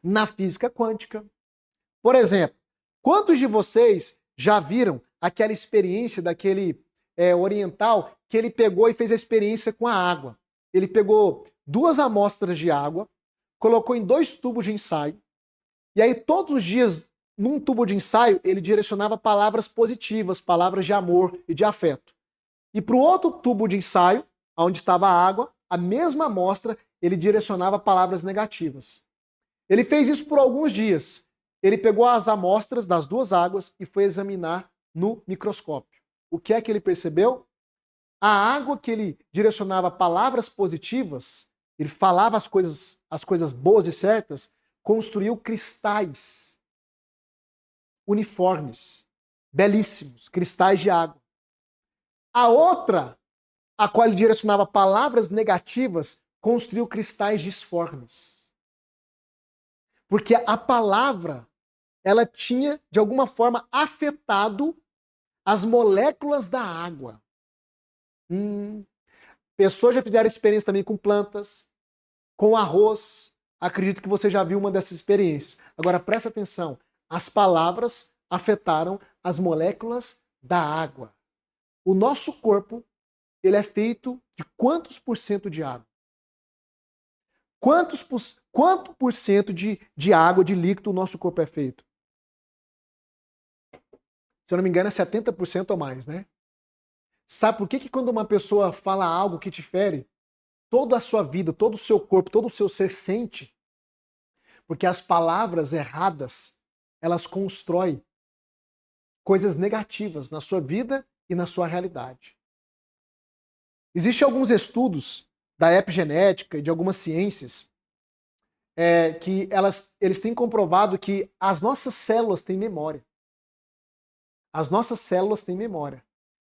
na física quântica. Por exemplo, quantos de vocês já viram aquela experiência daquele oriental que ele pegou e fez a experiência com a água? Ele pegou 2 amostras de água, colocou em 2 tubos de ensaio, e aí todos os dias, num tubo de ensaio, ele direcionava palavras positivas, palavras de amor e de afeto. E para o outro tubo de ensaio, onde estava a água, a mesma amostra, ele direcionava palavras negativas. Ele fez isso por alguns dias. Ele pegou as amostras das 2 águas e foi examinar no microscópio. O que é que ele percebeu? A água que ele direcionava palavras positivas, ele falava as coisas boas e certas, construiu cristais uniformes, belíssimos, cristais de água. A outra, a qual ele direcionava palavras negativas, construiu cristais disformes. Porque a palavra, ela tinha, de alguma forma, afetado as moléculas da água. Pessoas já fizeram experiência também com plantas, com arroz. Acredito que você já viu uma dessas experiências. Agora, presta atenção. As palavras afetaram as moléculas da água. O nosso corpo, ele é feito de quantos por cento de água? Quanto por cento de água, de líquido, o nosso corpo é feito? Se eu não me engano, é 70% ou mais, né? Sabe por que quando uma pessoa fala algo que te fere, toda a sua vida, todo o seu corpo, todo o seu ser sente? Porque as palavras erradas, elas constroem coisas negativas na sua vida e na sua realidade. Existem alguns estudos da epigenética e de algumas ciências que eles têm comprovado que as nossas células têm memória. As nossas células têm memória.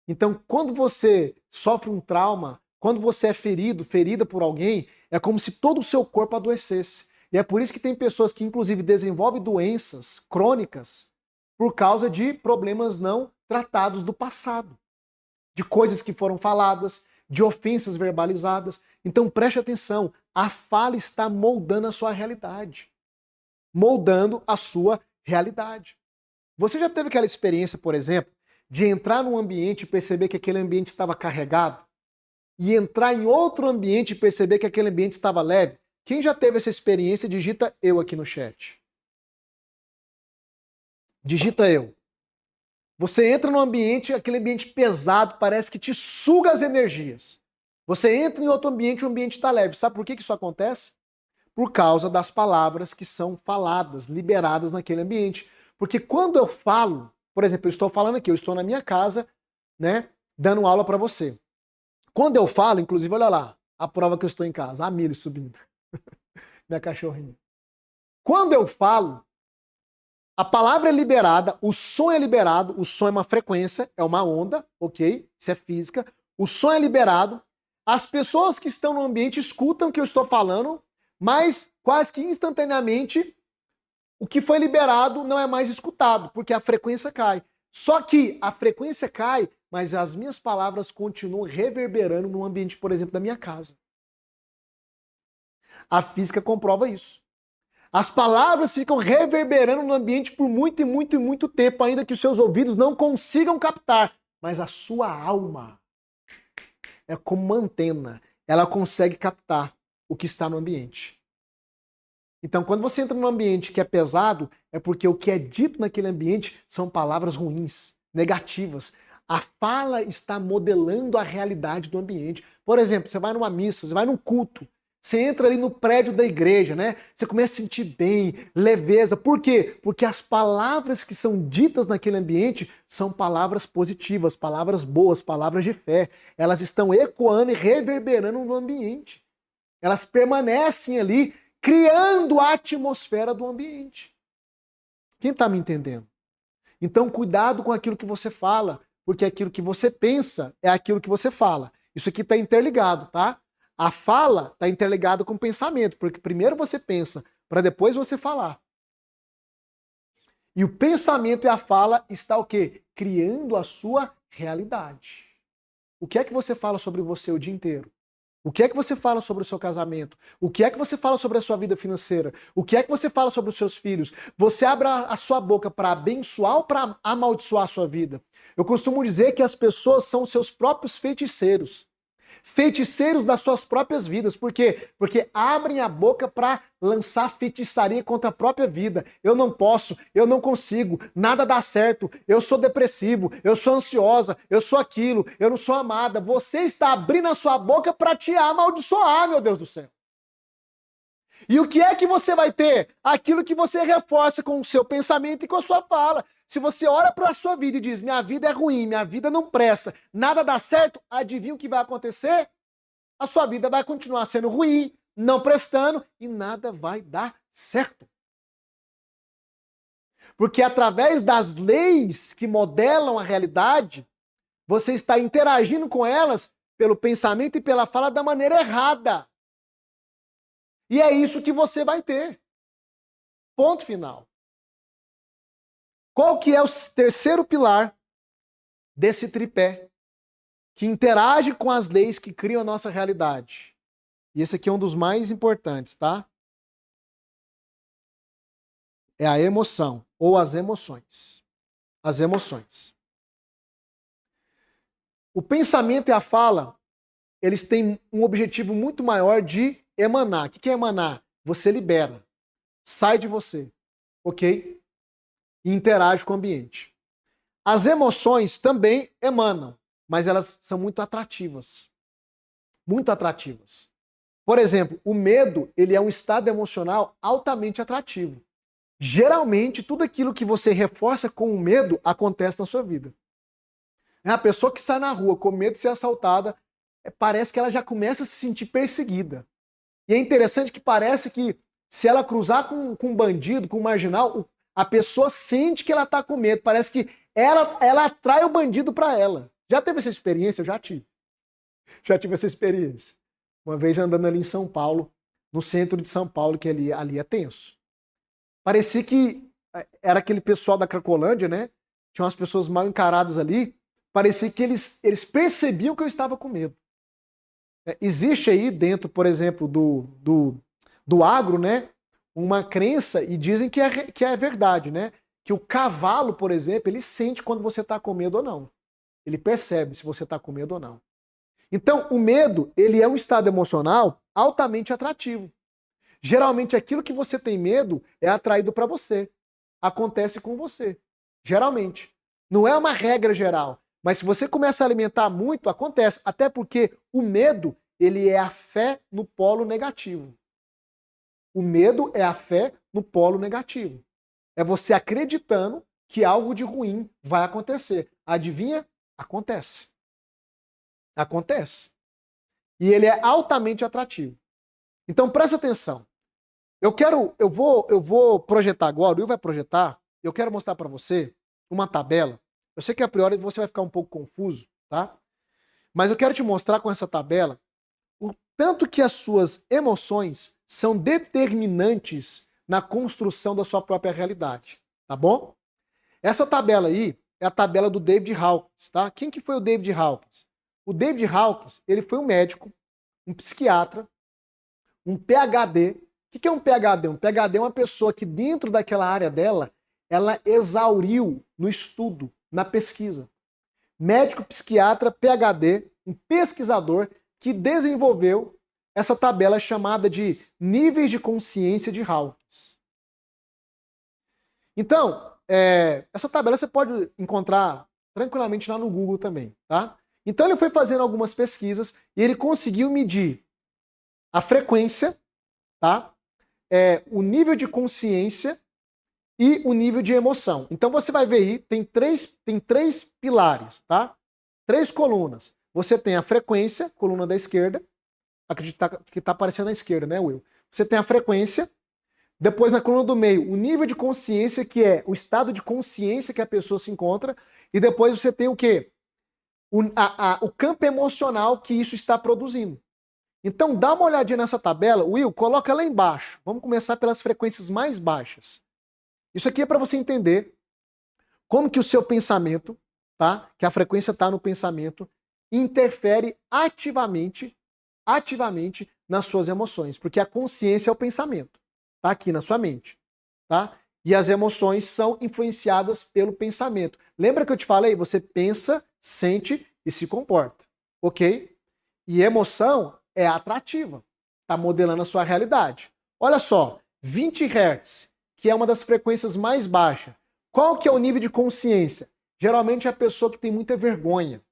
Então, quando você sofre um trauma, quando você é ferida por alguém, é como se todo o seu corpo adoecesse. E é por isso que tem pessoas que, inclusive, desenvolvem doenças crônicas por causa de problemas não tratados do passado, de coisas que foram faladas, de ofensas verbalizadas. Então preste atenção, a fala está moldando a sua realidade. Moldando a sua realidade. Você já teve aquela experiência, por exemplo, de entrar num ambiente e perceber que aquele ambiente estava carregado? E entrar em outro ambiente e perceber que aquele ambiente estava leve? Quem já teve essa experiência, digita eu aqui no chat. Digita eu. Você entra num ambiente, aquele ambiente pesado, parece que te suga as energias. Você entra em outro ambiente, o ambiente está leve. Sabe por que isso acontece? Por causa das palavras que são faladas, liberadas naquele ambiente. Porque quando eu falo, por exemplo, eu estou falando aqui, eu estou na minha casa, né, dando aula para você. Quando eu falo, inclusive, olha lá, a prova que eu estou em casa, a Mili subindo. Minha cachorrinha. Quando eu falo, a palavra é liberada, o som é liberado, o som é uma frequência, é uma onda, ok? Isso é física. O som é liberado, as pessoas que estão no ambiente escutam o que eu estou falando, mas quase que instantaneamente o que foi liberado não é mais escutado, porque a frequência cai. Só que a frequência cai, mas as minhas palavras continuam reverberando no ambiente, por exemplo, da minha casa. A física comprova isso. As palavras ficam reverberando no ambiente por muito e muito e muito tempo, ainda que os seus ouvidos não consigam captar. Mas a sua alma, é como uma antena. Ela consegue captar o que está no ambiente. Então, quando você entra num ambiente que é pesado, é porque o que é dito naquele ambiente são palavras ruins, negativas. A fala está modelando a realidade do ambiente. Por exemplo, você vai numa missa, você vai num culto, você entra ali no prédio da igreja, né? Você começa a sentir bem, leveza. Por quê? Porque as palavras que são ditas naquele ambiente são palavras positivas, palavras boas, palavras de fé. Elas estão ecoando e reverberando no ambiente. Elas permanecem ali, criando a atmosfera do ambiente. Quem está me entendendo? Então, cuidado com aquilo que você fala, porque aquilo que você pensa é aquilo que você fala. Isso aqui está interligado, tá? A fala está interligada com o pensamento, porque primeiro você pensa, para depois você falar. E o pensamento e a fala está o quê? Criando a sua realidade. O que é que você fala sobre você o dia inteiro? O que é que você fala sobre o seu casamento? O que é que você fala sobre a sua vida financeira? O que é que você fala sobre os seus filhos? Você abre a sua boca para abençoar ou para amaldiçoar a sua vida? Eu costumo dizer que as pessoas são seus próprios feiticeiros. Feiticeiros das suas próprias vidas. Por quê? Porque abrem a boca para lançar feitiçaria contra a própria vida. Eu não posso, eu não consigo, nada dá certo, eu sou depressivo, eu sou ansiosa, eu sou aquilo, eu não sou amada. Você está abrindo a sua boca para te amaldiçoar, meu Deus do céu. E o que é que você vai ter? Aquilo que você reforça com o seu pensamento e com a sua fala. Se você olha para a sua vida e diz, minha vida é ruim, minha vida não presta, nada dá certo, adivinha o que vai acontecer? A sua vida vai continuar sendo ruim, não prestando e nada vai dar certo. Porque através das leis que modelam a realidade, você está interagindo com elas pelo pensamento e pela fala da maneira errada. E é isso que você vai ter. Ponto final. Qual que é o terceiro pilar desse tripé que interage com as leis que criam a nossa realidade? E esse aqui é um dos mais importantes, tá? É a emoção ou as emoções. As emoções. O pensamento e a fala, eles têm um objetivo muito maior de emanar. O que é emanar? Você libera. Sai de você. Ok? E interage com o ambiente. As emoções também emanam, mas elas são muito atrativas. Muito atrativas. Por exemplo, o medo, ele é um estado emocional altamente atrativo. Geralmente, tudo aquilo que você reforça com o medo acontece na sua vida. A pessoa que sai na rua com medo de ser assaltada, parece que ela já começa a se sentir perseguida. E é interessante que parece que se ela cruzar com um bandido, com um marginal, a pessoa sente que ela está com medo. Parece que ela atrai o bandido para ela. Já teve essa experiência? Eu já tive. Já tive essa experiência. Uma vez andando ali em São Paulo, no centro de São Paulo, que ali é tenso. Parecia que era aquele pessoal da Cracolândia, né? Tinha umas pessoas mal encaradas ali. Parecia que eles percebiam que eu estava com medo. Existe aí dentro, por exemplo, do agro, né? Uma crença, e dizem que é verdade, né? Que o cavalo, por exemplo, ele sente quando você está com medo ou não. Ele percebe se você está com medo ou não. Então, o medo, ele é um estado emocional altamente atrativo. Geralmente, aquilo que você tem medo é atraído para você. Acontece com você. Geralmente. Não é uma regra geral. Mas se você começa a alimentar muito, acontece. Até porque o medo, ele é a fé no polo negativo. O medo é a fé no polo negativo. É você acreditando que algo de ruim vai acontecer. Adivinha? Acontece. Acontece. E ele é altamente atrativo. Então presta atenção. Eu vou projetar agora, o Will vai projetar, eu quero mostrar para você uma tabela. Eu sei que a priori você vai ficar um pouco confuso, tá? Mas eu quero te mostrar com essa tabela o tanto que as suas emoções são determinantes na construção da sua própria realidade, tá bom? Essa tabela aí é a tabela do David Hawkins, tá? Quem que foi o David Hawkins? O David Hawkins, ele foi um médico, um psiquiatra, um PhD. O que é um PhD? Um PhD é uma pessoa que dentro daquela área dela, ela exauriu no estudo, na pesquisa. Médico, psiquiatra, PhD, um pesquisador que desenvolveu essa tabela chamada de níveis de consciência de Hawkins. Então, essa tabela você pode encontrar tranquilamente lá no Google também, tá? Então ele foi fazendo algumas pesquisas e ele conseguiu medir a frequência, tá? O nível de consciência e o nível de emoção. Então você vai ver aí, tem três pilares, tá? 3 colunas. Você tem a frequência, coluna da esquerda, acredito que está aparecendo à esquerda, né, Will? Você tem a frequência, depois na coluna do meio, o nível de consciência, que é o estado de consciência que a pessoa se encontra, e depois você tem o quê? O campo emocional que isso está produzindo. Então dá uma olhadinha nessa tabela, Will, coloca lá embaixo. Vamos começar pelas frequências mais baixas. Isso aqui é para você entender como que o seu pensamento, tá? Que a frequência está no pensamento, interfere ativamente nas suas emoções, porque a consciência é o pensamento, tá aqui na sua mente, tá? E as emoções são influenciadas pelo pensamento. Lembra que eu te falei? Você pensa, sente e se comporta, ok? E emoção é atrativa, tá modelando a sua realidade. Olha só, 20 Hz, que é uma das frequências mais baixas. Qual que é o nível de consciência? Geralmente é a pessoa que tem muita vergonha,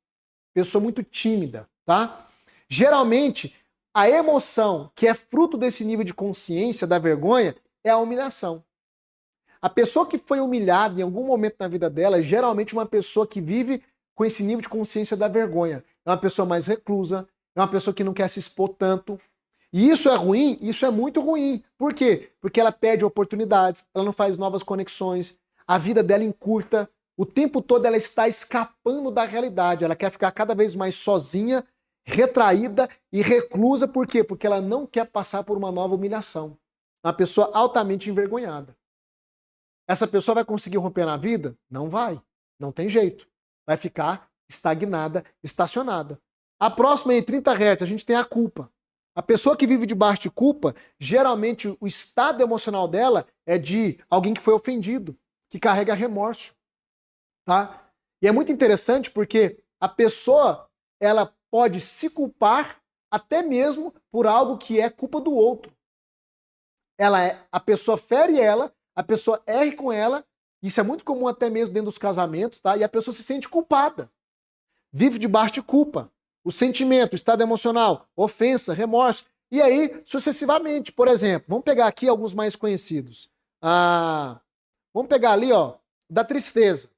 pessoa muito tímida, tá? Geralmente, a emoção que é fruto desse nível de consciência, da vergonha, é a humilhação. A pessoa que foi humilhada em algum momento na vida dela é geralmente uma pessoa que vive com esse nível de consciência da vergonha. É uma pessoa mais reclusa, é uma pessoa que não quer se expor tanto. E isso é ruim? Isso é muito ruim. Por quê? Porque ela perde oportunidades, ela não faz novas conexões, a vida dela encurta, o tempo todo ela está escapando da realidade, ela quer ficar cada vez mais sozinha, retraída e reclusa. Por quê? Porque ela não quer passar por uma nova humilhação. Uma pessoa altamente envergonhada. Essa pessoa vai conseguir romper na vida? Não vai. Não tem jeito. Vai ficar estagnada, estacionada. A próxima, em 30 Hz, a gente tem a culpa. A pessoa que vive debaixo de culpa, geralmente o estado emocional dela é de alguém que foi ofendido, que carrega remorso, tá? E é muito interessante porque a pessoa, ela pode se culpar até mesmo por algo que é culpa do outro. A pessoa fere ela, a pessoa erra com ela, isso é muito comum até mesmo dentro dos casamentos, tá? E a pessoa se sente culpada. Vive debaixo de culpa. O sentimento, o estado emocional, ofensa, remorso. E aí, sucessivamente. Por exemplo, vamos pegar aqui alguns mais conhecidos. Vamos pegar ali, ó, da tristeza,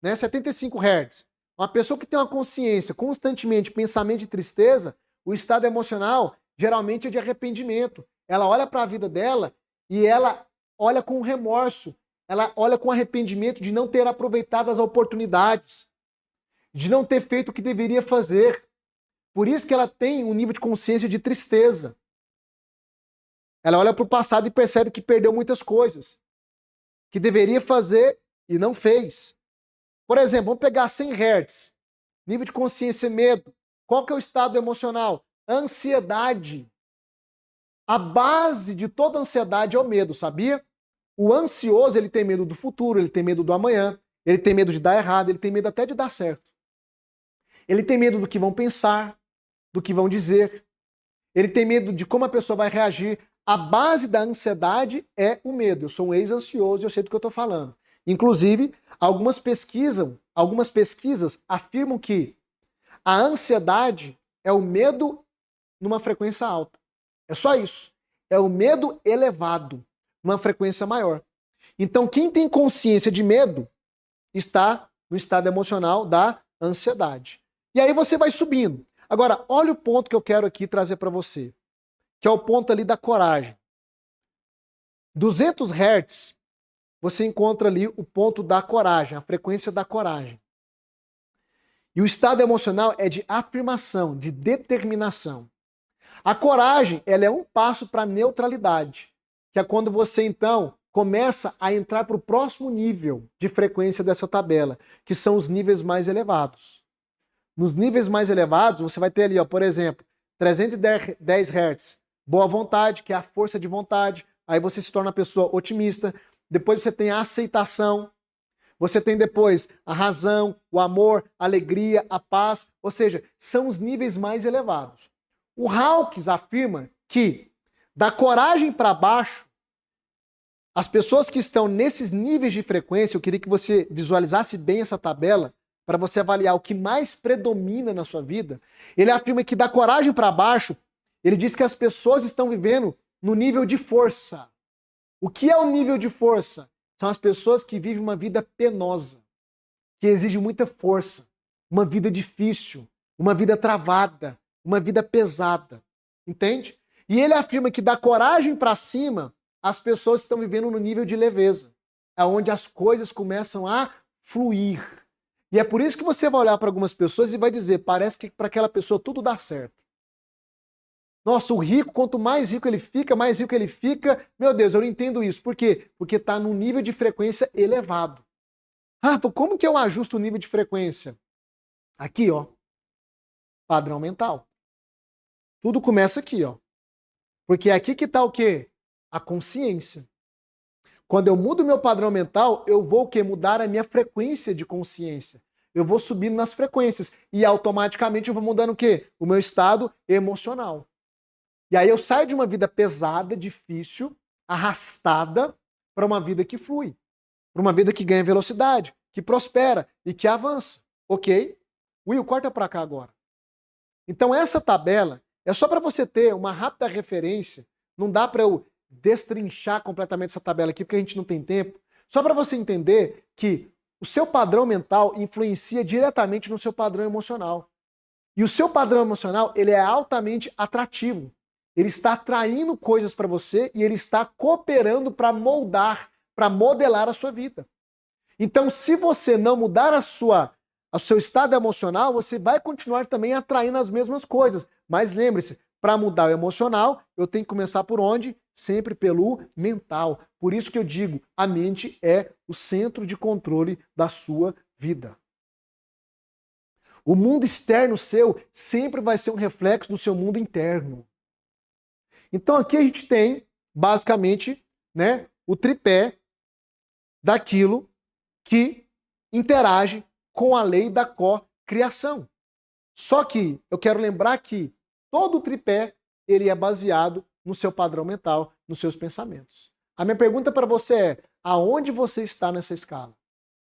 né? 75 Hz. Uma pessoa que tem uma consciência constantemente, pensamento de tristeza, o estado emocional geralmente é de arrependimento. Ela olha para a vida dela e ela olha com remorso. Ela olha com arrependimento de não ter aproveitado as oportunidades, de não ter feito o que deveria fazer. Por isso que ela tem um nível de consciência de tristeza. Ela olha para o passado e percebe que perdeu muitas coisas, que deveria fazer e não fez. Por exemplo, vamos pegar 100 Hz. Nível de consciência, medo. Qual que é o estado emocional? Ansiedade. A base de toda ansiedade é o medo, sabia? O ansioso, ele tem medo do futuro, ele tem medo do amanhã, ele tem medo de dar errado, ele tem medo até de dar certo. Ele tem medo do que vão pensar, do que vão dizer. Ele tem medo de como a pessoa vai reagir. A base da ansiedade é o medo. Eu sou um ex-ansioso e eu sei do que eu estou falando. Inclusive, algumas pesquisas afirmam que a ansiedade é o medo numa frequência alta. É só isso. É o medo elevado, numa frequência maior. Então, quem tem consciência de medo está no estado emocional da ansiedade. E aí você vai subindo. Agora, olha o ponto que eu quero aqui trazer para você, que é o ponto ali da coragem. 200 Hz, você encontra ali o ponto da coragem, a frequência da coragem. E o estado emocional é de afirmação, de determinação. A coragem, ela é um passo para a neutralidade, que é quando você, então, começa a entrar para o próximo nível de frequência dessa tabela, que são os níveis mais elevados. Nos níveis mais elevados, você vai ter ali, ó, por exemplo, 310 Hz, boa vontade, que é a força de vontade, aí você se torna uma pessoa otimista. Depois você tem a aceitação. Você tem depois a razão, o amor, a alegria, a paz, ou seja, são os níveis mais elevados. O Hawkins afirma que da coragem para baixo, as pessoas que estão nesses níveis de frequência, eu queria que você visualizasse bem essa tabela para você avaliar o que mais predomina na sua vida. Ele afirma que da coragem para baixo, ele diz que as pessoas estão vivendo no nível de força. O que é o nível de força? São as pessoas que vivem uma vida penosa, que exige muita força, uma vida difícil, uma vida travada, uma vida pesada. Entende? E ele afirma que da coragem para cima, as pessoas estão vivendo no nível de leveza, é onde as coisas começam a fluir. E é por isso que você vai olhar para algumas pessoas e vai dizer, parece que para aquela pessoa tudo dá certo. Nossa, o rico, quanto mais rico ele fica, meu Deus, eu não entendo isso. Por quê? Porque está num nível de frequência elevado. Rafa, como que eu ajusto o nível de frequência? Aqui, ó, padrão mental. Tudo começa aqui, ó. Porque é aqui que está o quê? A consciência. Quando eu mudo o meu padrão mental, eu vou o quê? Mudar a minha frequência de consciência. Eu vou subindo nas frequências e automaticamente eu vou mudando o quê? O meu estado emocional. E aí eu saio de uma vida pesada, difícil, arrastada, para uma vida que flui. Para uma vida que ganha velocidade, que prospera e que avança. Ok? Will, corta para cá agora. Então essa tabela é só para você ter uma rápida referência. Não dá para eu destrinchar completamente essa tabela aqui, porque a gente não tem tempo. Só para você entender que o seu padrão mental influencia diretamente no seu padrão emocional. E o seu padrão emocional, ele é altamente atrativo. Ele está atraindo coisas para você e ele está cooperando para moldar, para modelar a sua vida. Então, se você não mudar o seu estado emocional, você vai continuar também atraindo as mesmas coisas. Mas lembre-se, para mudar o emocional, eu tenho que começar por onde? Sempre pelo mental. Por isso que eu digo, a mente é o centro de controle da sua vida. O mundo externo seu sempre vai ser um reflexo do seu mundo interno. Então aqui a gente tem, basicamente, né, o tripé daquilo que interage com a lei da cocriação. Só que eu quero lembrar que todo o tripé ele é baseado no seu padrão mental, nos seus pensamentos. A minha pergunta para você é, aonde você está nessa escala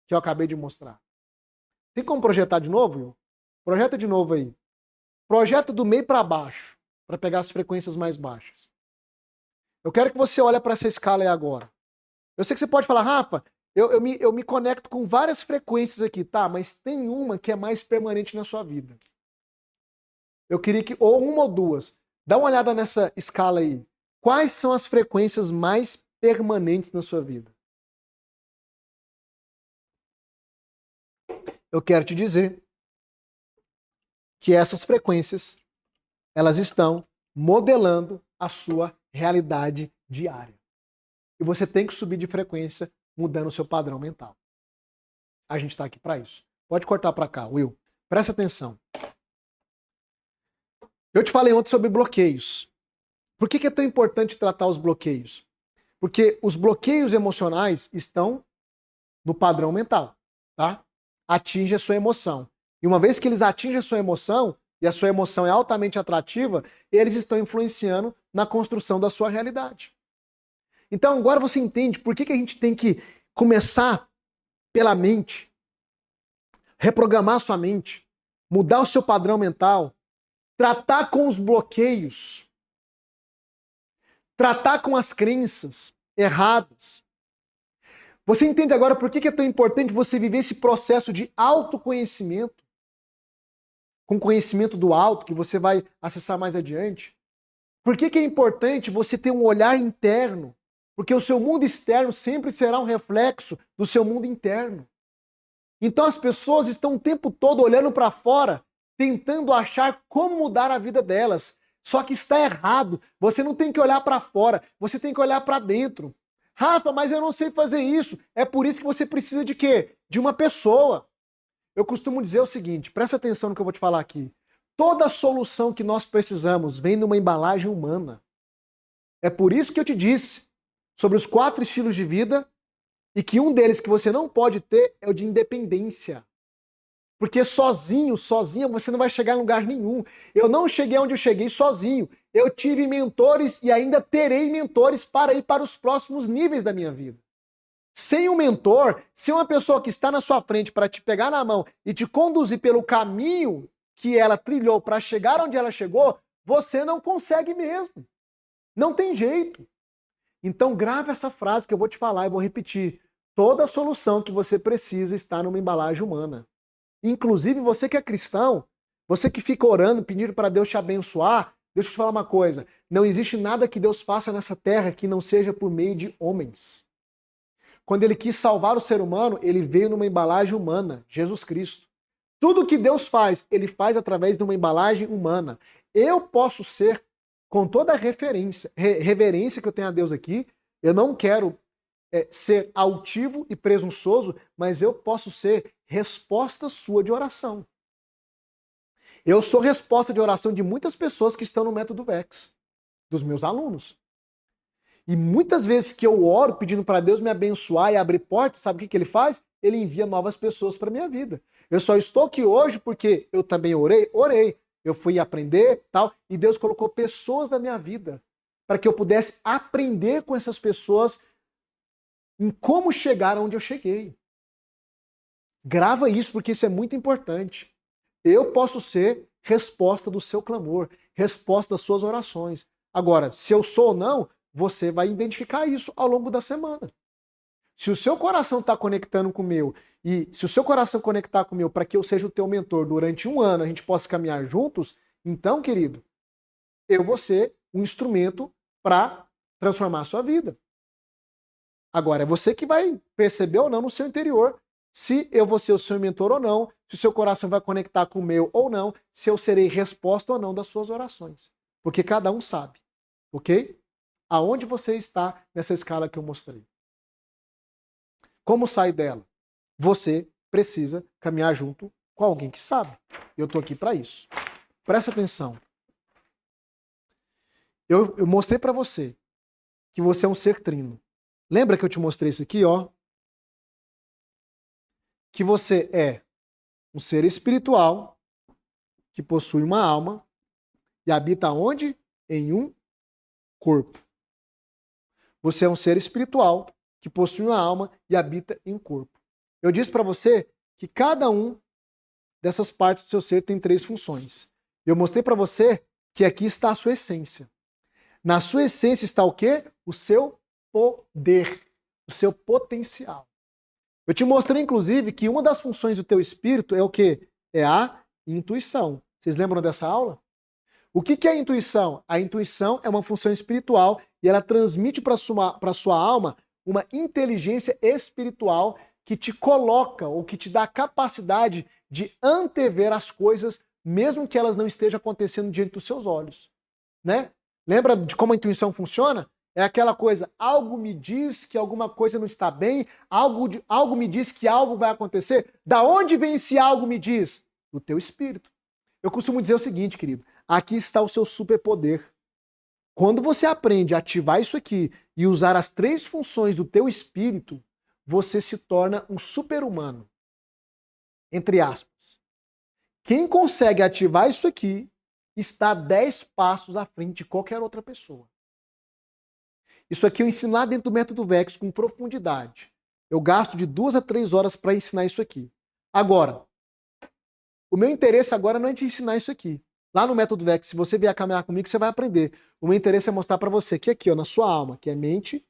que eu acabei de mostrar? Tem como projetar de novo, Will? Projeta de novo aí. Projeta do meio para baixo, para pegar as frequências mais baixas. Eu quero que você olhe para essa escala aí agora. Eu sei que você pode falar, Rafa, eu me conecto com várias frequências aqui, tá? Mas tem uma que é mais permanente na sua vida. Eu queria que, ou uma ou duas, dá uma olhada nessa escala aí. Quais são as frequências mais permanentes na sua vida? Eu quero te dizer que essas frequências, elas estão modelando a sua realidade diária. E você tem que subir de frequência mudando o seu padrão mental. A gente está aqui para isso. Pode cortar para cá, Will. Presta atenção. Eu te falei ontem sobre bloqueios. Por que é tão importante tratar os bloqueios? Porque os bloqueios emocionais estão no padrão mental, tá? Atinge a sua emoção. E uma vez que eles atingem a sua emoção, e a sua emoção é altamente atrativa, eles estão influenciando na construção da sua realidade. Então agora você entende por que a gente tem que começar pela mente, reprogramar sua mente, mudar o seu padrão mental, tratar com os bloqueios, tratar com as crenças erradas. Você entende agora por que é tão importante você viver esse processo de autoconhecimento, com conhecimento do alto, que você vai acessar mais adiante? Por que é importante você ter um olhar interno? Porque o seu mundo externo sempre será um reflexo do seu mundo interno. Então as pessoas estão o tempo todo olhando para fora, tentando achar como mudar a vida delas. Só que está errado. Você não tem que olhar para fora, você tem que olhar para dentro. Rafa, mas eu não sei fazer isso. É por isso que você precisa de quê? De uma pessoa. Eu costumo dizer o seguinte, presta atenção no que eu vou te falar aqui. Toda solução que nós precisamos vem numa embalagem humana. É por isso que eu te disse sobre os 4 estilos de vida E que um deles que você não pode ter é o de independência. Porque sozinha, você não vai chegar em lugar nenhum. Eu não cheguei onde eu cheguei sozinho. Eu tive mentores e ainda terei mentores para ir para os próximos níveis da minha vida. Sem um mentor, sem uma pessoa que está na sua frente para te pegar na mão e te conduzir pelo caminho que ela trilhou para chegar onde ela chegou, você não consegue mesmo. Não tem jeito. Então grave essa frase que eu vou te falar e vou repetir. Toda a solução que você precisa está numa embalagem humana. Inclusive você que é cristão, você que fica orando, pedindo para Deus te abençoar, deixa eu te falar uma coisa. Não existe nada que Deus faça nessa terra que não seja por meio de homens. Quando ele quis salvar o ser humano, ele veio numa embalagem humana, Jesus Cristo. Tudo que Deus faz, ele faz através de uma embalagem humana. Eu posso ser, com toda a reverência que eu tenho a Deus aqui, eu não quero ser altivo e presunçoso, mas eu posso ser resposta sua de oração. Eu sou resposta de oração de muitas pessoas que estão no método VEX, dos meus alunos. E muitas vezes que eu oro pedindo para Deus me abençoar e abrir portas, sabe o que ele faz? Ele envia novas pessoas para minha vida. Eu só estou aqui hoje porque eu também orei. Eu fui aprender, tal, e Deus colocou pessoas na minha vida para que eu pudesse aprender com essas pessoas em como chegar onde eu cheguei. Grava isso porque isso é muito importante. Eu posso ser resposta do seu clamor, resposta das suas orações. Agora, se eu sou ou não, você vai identificar isso ao longo da semana. Se o seu coração está conectando com o meu, e se o seu coração conectar com o meu para que eu seja o teu mentor durante um ano, a gente possa caminhar juntos, então, querido, eu vou ser um instrumento para transformar a sua vida. Agora, é você que vai perceber ou não no seu interior se eu vou ser o seu mentor ou não, se o seu coração vai conectar com o meu ou não, se eu serei resposta ou não das suas orações. Porque cada um sabe, ok? Aonde você está nessa escala que eu mostrei. Como sai dela? Você precisa caminhar junto com alguém que sabe. Eu estou aqui para isso. Presta atenção. Eu mostrei para você que você é um ser trino. Lembra que eu te mostrei isso aqui, ó? Que você é um ser espiritual que possui uma alma e habita onde? Em um corpo. Você é um ser espiritual que possui uma alma e habita em um corpo. Eu disse para você que cada um dessas partes do seu ser tem 3 funções. Eu mostrei para você que aqui está a sua essência. Na sua essência está o quê? O seu poder, o seu potencial. Eu te mostrei, inclusive, que uma das funções do teu espírito é o quê? É a intuição. Vocês lembram dessa aula? O que é a intuição? A intuição é uma função espiritual e ela transmite para a sua alma uma inteligência espiritual que te coloca ou que te dá a capacidade de antever as coisas, mesmo que elas não estejam acontecendo diante dos seus olhos. Né? Lembra de como a intuição funciona? É aquela coisa, algo me diz que alguma coisa não está bem, algo me diz que algo vai acontecer. Da onde vem esse algo me diz? Do teu espírito. Eu costumo dizer o seguinte, querido, aqui está o seu superpoder. Quando você aprende a ativar isso aqui e usar as 3 funções do teu espírito, você se torna um super-humano. Entre aspas. Quem consegue ativar isso aqui está 10 passos à frente de qualquer outra pessoa. Isso aqui eu ensino lá dentro do método VEX com profundidade. Eu gasto de 2 a 3 horas para ensinar isso aqui. Agora, o meu interesse agora não é de ensinar isso aqui. Lá no método VEX, se você vier caminhar comigo, você vai aprender. O meu interesse é mostrar para você que aqui, ó, na sua alma, que é mente,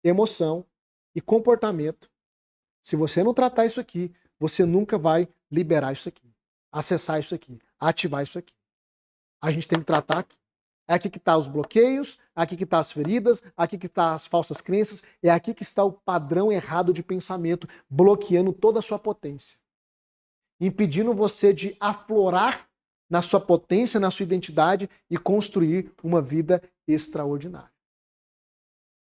emoção e comportamento. Se você não tratar isso aqui, você nunca vai liberar isso aqui, acessar isso aqui, ativar isso aqui. A gente tem que tratar aqui. É aqui que estão os bloqueios, é aqui que estão as feridas, é aqui que estão as falsas crenças, é aqui que está o padrão errado de pensamento, bloqueando toda a sua potência. Impedindo você de aflorar na sua potência, na sua identidade e construir uma vida extraordinária.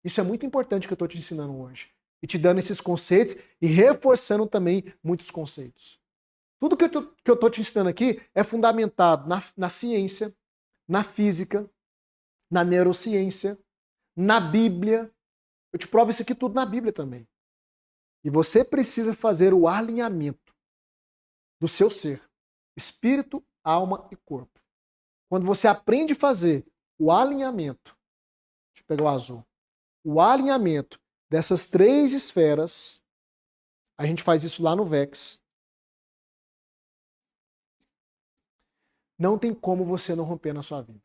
Isso é muito importante que eu estou te ensinando hoje. E te dando esses conceitos e reforçando também muitos conceitos. Tudo que eu estou te ensinando aqui é fundamentado na ciência, na física, na neurociência, na Bíblia. Eu te provo isso aqui tudo na Bíblia também. E você precisa fazer o alinhamento do seu ser, espírito, alma e corpo. Quando você aprende a fazer o alinhamento, deixa eu pegar o azul, o alinhamento dessas 3 esferas, a gente faz isso lá no VEX. Não tem como você não romper na sua vida.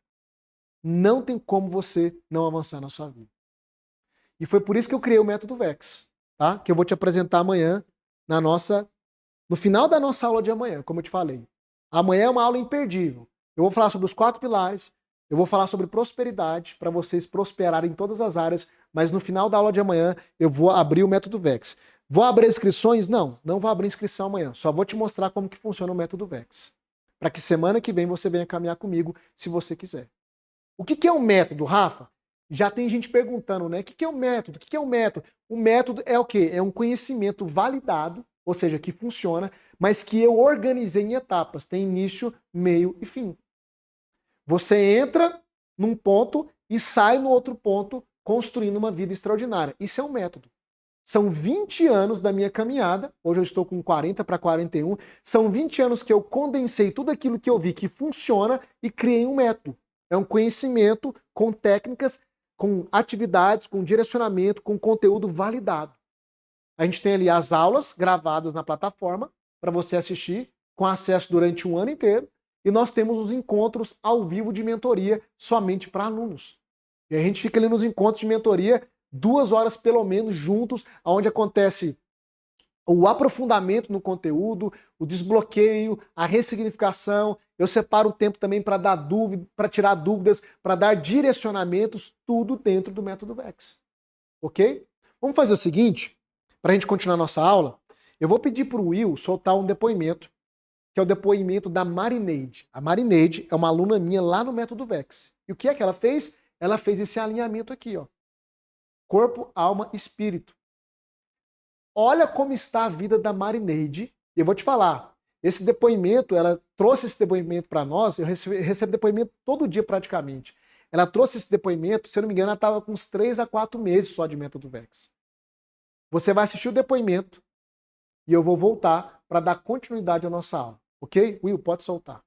Não tem como você não avançar na sua vida. E foi por isso que eu criei o método VEX, tá? Que eu vou te apresentar amanhã no final da nossa aula de amanhã, como eu te falei. Amanhã é uma aula imperdível. Eu vou falar sobre os 4 pilares, eu vou falar sobre prosperidade, para vocês prosperarem em todas as áreas, mas no final da aula de amanhã eu vou abrir o método VEX. Vou abrir inscrições? Não vou abrir inscrição amanhã. Só vou te mostrar como que funciona o método VEX. Para que semana que vem você venha caminhar comigo, se você quiser. O que é um método, Rafa? Já tem gente perguntando, né? O que é um método? O que é um método? O método é o quê? É um conhecimento validado, ou seja, que funciona, mas que eu organizei em etapas. Tem início, meio e fim. Você entra num ponto e sai no outro ponto, construindo uma vida extraordinária. Isso é um método. São 20 anos da minha caminhada, hoje eu estou com 40 para 41, são 20 anos que eu condensei tudo aquilo que eu vi que funciona e criei um método. É um conhecimento com técnicas, com atividades, com direcionamento, com conteúdo validado. A gente tem ali as aulas gravadas na plataforma para você assistir, com acesso durante um ano inteiro, e nós temos os encontros ao vivo de mentoria somente para alunos. E a gente fica ali nos encontros de mentoria 2 horas pelo menos juntos, onde acontece o aprofundamento no conteúdo, o desbloqueio, a ressignificação. Eu separo o tempo também para dar dúvida, para tirar dúvidas, para dar direcionamentos, tudo dentro do método VEX. Ok? Vamos fazer o seguinte, para a gente continuar nossa aula, eu vou pedir para o Will soltar um depoimento, que é o depoimento da Marineide. A Marineide é uma aluna minha lá no método VEX. E o que é que ela fez? Ela fez esse alinhamento aqui, ó. Corpo, alma, espírito. Olha como está a vida da Marineide. E eu vou te falar, esse depoimento, ela trouxe esse depoimento para nós, eu recebo depoimento todo dia praticamente. Ela trouxe esse depoimento, se eu não me engano, ela estava com uns 3 a 4 meses só de método VEX. Você vai assistir o depoimento e eu vou voltar para dar continuidade à nossa aula. Ok? Will, pode soltar.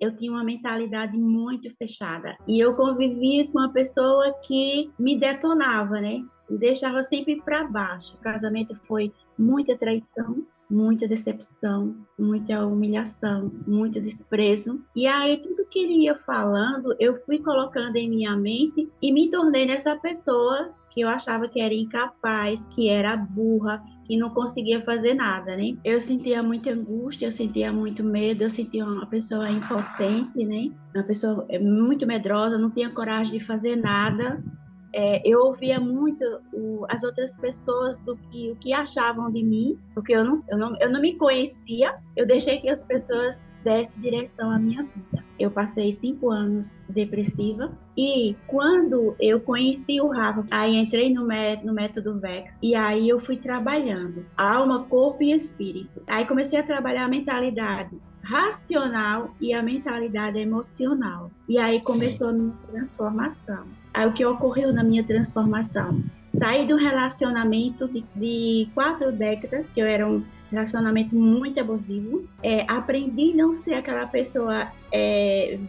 Eu tinha uma mentalidade muito fechada. E eu convivia com uma pessoa que me detonava, né? Me deixava sempre para baixo. O casamento foi muita traição, muita decepção, muita humilhação, muito desprezo. E aí, tudo que ele ia falando, eu fui colocando em minha mente e me tornei nessa pessoa que eu achava que era incapaz, que era burra, que não conseguia fazer nada, né? Eu sentia muita angústia, eu sentia muito medo, eu sentia uma pessoa impotente, né? Uma pessoa muito medrosa, não tinha coragem de fazer nada. Eu ouvia muito as outras pessoas o que achavam de mim, porque eu não me conhecia, eu deixei que as pessoas dessem direção à minha vida. Eu passei 5 anos depressiva e quando eu conheci o Rafa, aí entrei no método VEX e aí eu fui trabalhando alma, corpo e espírito. Aí comecei a trabalhar a mentalidade racional e a mentalidade emocional. E aí começou a minha transformação. Aí o que ocorreu na minha transformação? Saí de um relacionamento de 4 décadas, que eu era um relacionamento muito abusivo. Aprendi a não ser aquela pessoa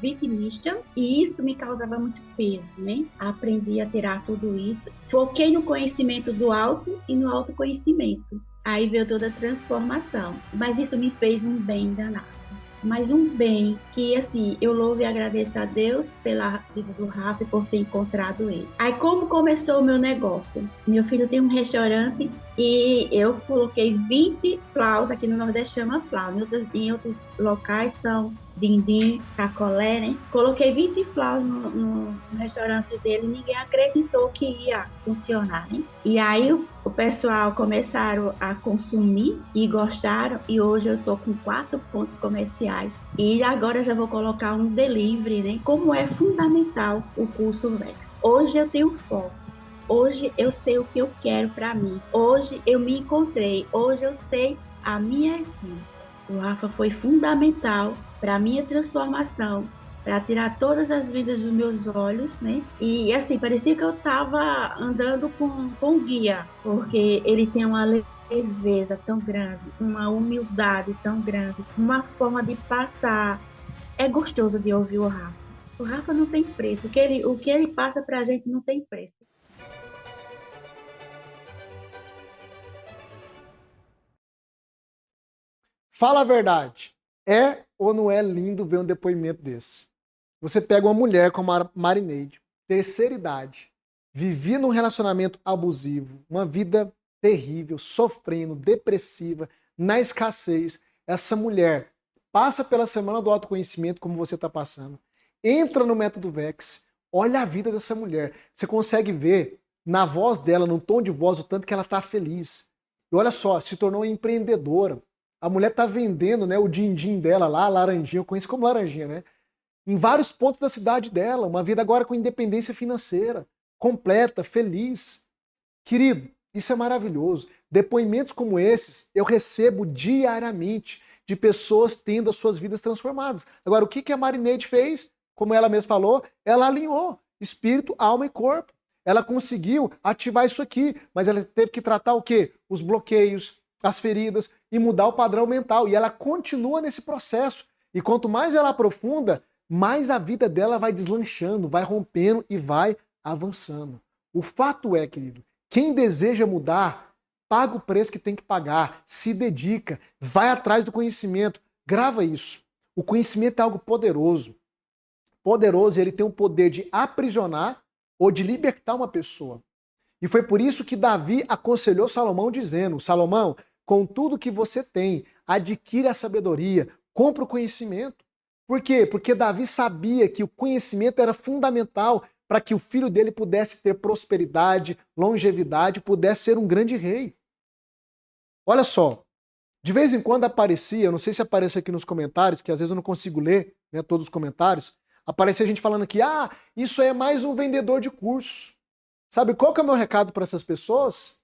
vitimista, e isso me causava muito peso, né? Aprendi a tirar tudo isso. Foquei no conhecimento do auto e no autoconhecimento. Aí veio toda a transformação. Mas isso me fez um bem danado. Mas um bem que, assim, eu louvo e agradeço a Deus pela vida do Rafa e por ter encontrado ele. Aí, como começou o meu negócio? Meu filho tem um restaurante e eu coloquei 20 flaus, aqui no Nordeste chama flau, em outros locais são dindim, sacolé, né? Coloquei 20 flaus no restaurante dele e ninguém acreditou que ia funcionar, né? E aí o pessoal começaram a consumir e gostaram, e hoje eu tô com 4 pontos comerciais. E agora já vou colocar um delivery, né? Como é fundamental o curso VEX. Hoje eu tenho foco. Hoje eu sei o que eu quero para mim. Hoje eu me encontrei. Hoje eu sei a minha essência. O Rafa foi fundamental para a minha transformação, para tirar todas as vendas dos meus olhos, né? E assim, parecia que eu estava andando com um guia, porque ele tem uma leveza tão grande, uma humildade tão grande, uma forma de passar. É gostoso de ouvir o Rafa. O Rafa não tem preço. O que ele passa para a gente não tem preço. Fala a verdade. É ou não é lindo ver um depoimento desse? Você pega uma mulher como a Marineide, terceira idade, vivia num relacionamento abusivo, uma vida terrível, sofrendo, depressiva, na escassez. Essa mulher passa pela semana do autoconhecimento, como você está passando, entra no método VEX, olha a vida dessa mulher. Você consegue ver na voz dela, no tom de voz, o tanto que ela está feliz. E olha só, se tornou empreendedora. A mulher está vendendo, né, o din-din dela lá, a laranjinha, eu conheço como laranjinha, né? Em vários pontos da cidade dela, uma vida agora com independência financeira, completa, feliz. Querido, isso é maravilhoso. Depoimentos como esses eu recebo diariamente de pessoas tendo as suas vidas transformadas. Agora, o que a Marineide fez? Como ela mesma falou, ela alinhou espírito, alma e corpo. Ela conseguiu ativar isso aqui, mas ela teve que tratar o quê? Os bloqueios, as feridas e mudar o padrão mental. E ela continua nesse processo. E quanto mais ela aprofunda, mais a vida dela vai deslanchando, vai rompendo e vai avançando. O fato é, querido, quem deseja mudar, paga o preço que tem que pagar, se dedica, vai atrás do conhecimento. Grava isso. O conhecimento é algo poderoso. Poderoso, ele tem o poder de aprisionar ou de libertar uma pessoa. E foi por isso que Davi aconselhou Salomão dizendo: Salomão, com tudo que você tem, adquire a sabedoria, compra o conhecimento. Por quê? Porque Davi sabia que o conhecimento era fundamental para que o filho dele pudesse ter prosperidade, longevidade, pudesse ser um grande rei. Olha só, de vez em quando aparecia, eu não sei se aparece aqui nos comentários, que às vezes eu não consigo ler, né, todos os comentários, aparecia gente falando que isso é mais um vendedor de cursos. Sabe qual que é o meu recado para essas pessoas?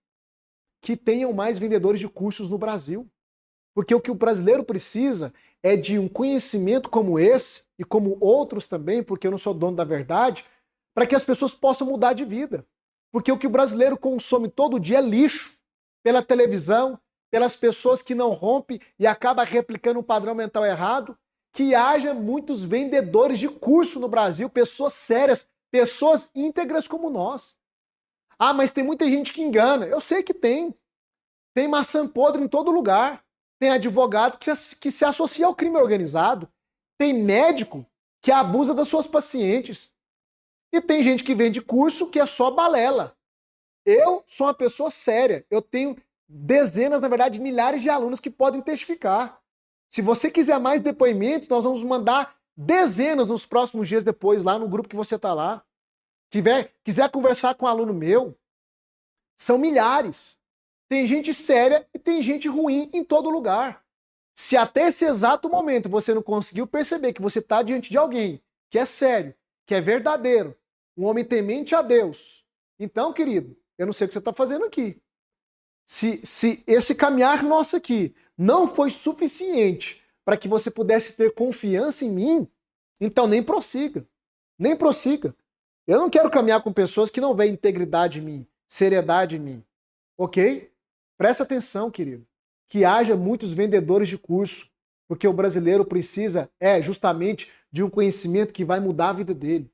Que tenham mais vendedores de cursos no Brasil. Porque o que o brasileiro precisa é de um conhecimento como esse, e como outros também, porque eu não sou dono da verdade, para que as pessoas possam mudar de vida. Porque o que o brasileiro consome todo dia é lixo, pela televisão, pelas pessoas que não rompem e acabam replicando um padrão mental errado, que haja muitos vendedores de curso no Brasil, pessoas sérias, pessoas íntegras como nós. Mas tem muita gente que engana. Eu sei que tem. Tem maçã podre em todo lugar. Tem advogado que se associa ao crime organizado. Tem médico que abusa das suas pacientes. E tem gente que vende curso que é só balela. Eu sou uma pessoa séria. Eu tenho dezenas, na verdade, milhares de alunos que podem testificar. Se você quiser mais depoimentos, nós vamos mandar dezenas nos próximos dias depois, lá no grupo que você está lá. Quiser conversar com um aluno meu, são milhares. Tem gente séria e tem gente ruim em todo lugar. Se até esse exato momento você não conseguiu perceber que você está diante de alguém que é sério, que é verdadeiro, um homem temente a Deus, então, querido, eu não sei o que você está fazendo aqui. Se esse caminhar nosso aqui não foi suficiente para que você pudesse ter confiança em mim, então nem prossiga. Nem prossiga. Eu não quero caminhar com pessoas que não veem integridade em mim, seriedade em mim. Ok? Presta atenção, querido. Que haja muitos vendedores de curso, porque o brasileiro precisa, justamente, de um conhecimento que vai mudar a vida dele.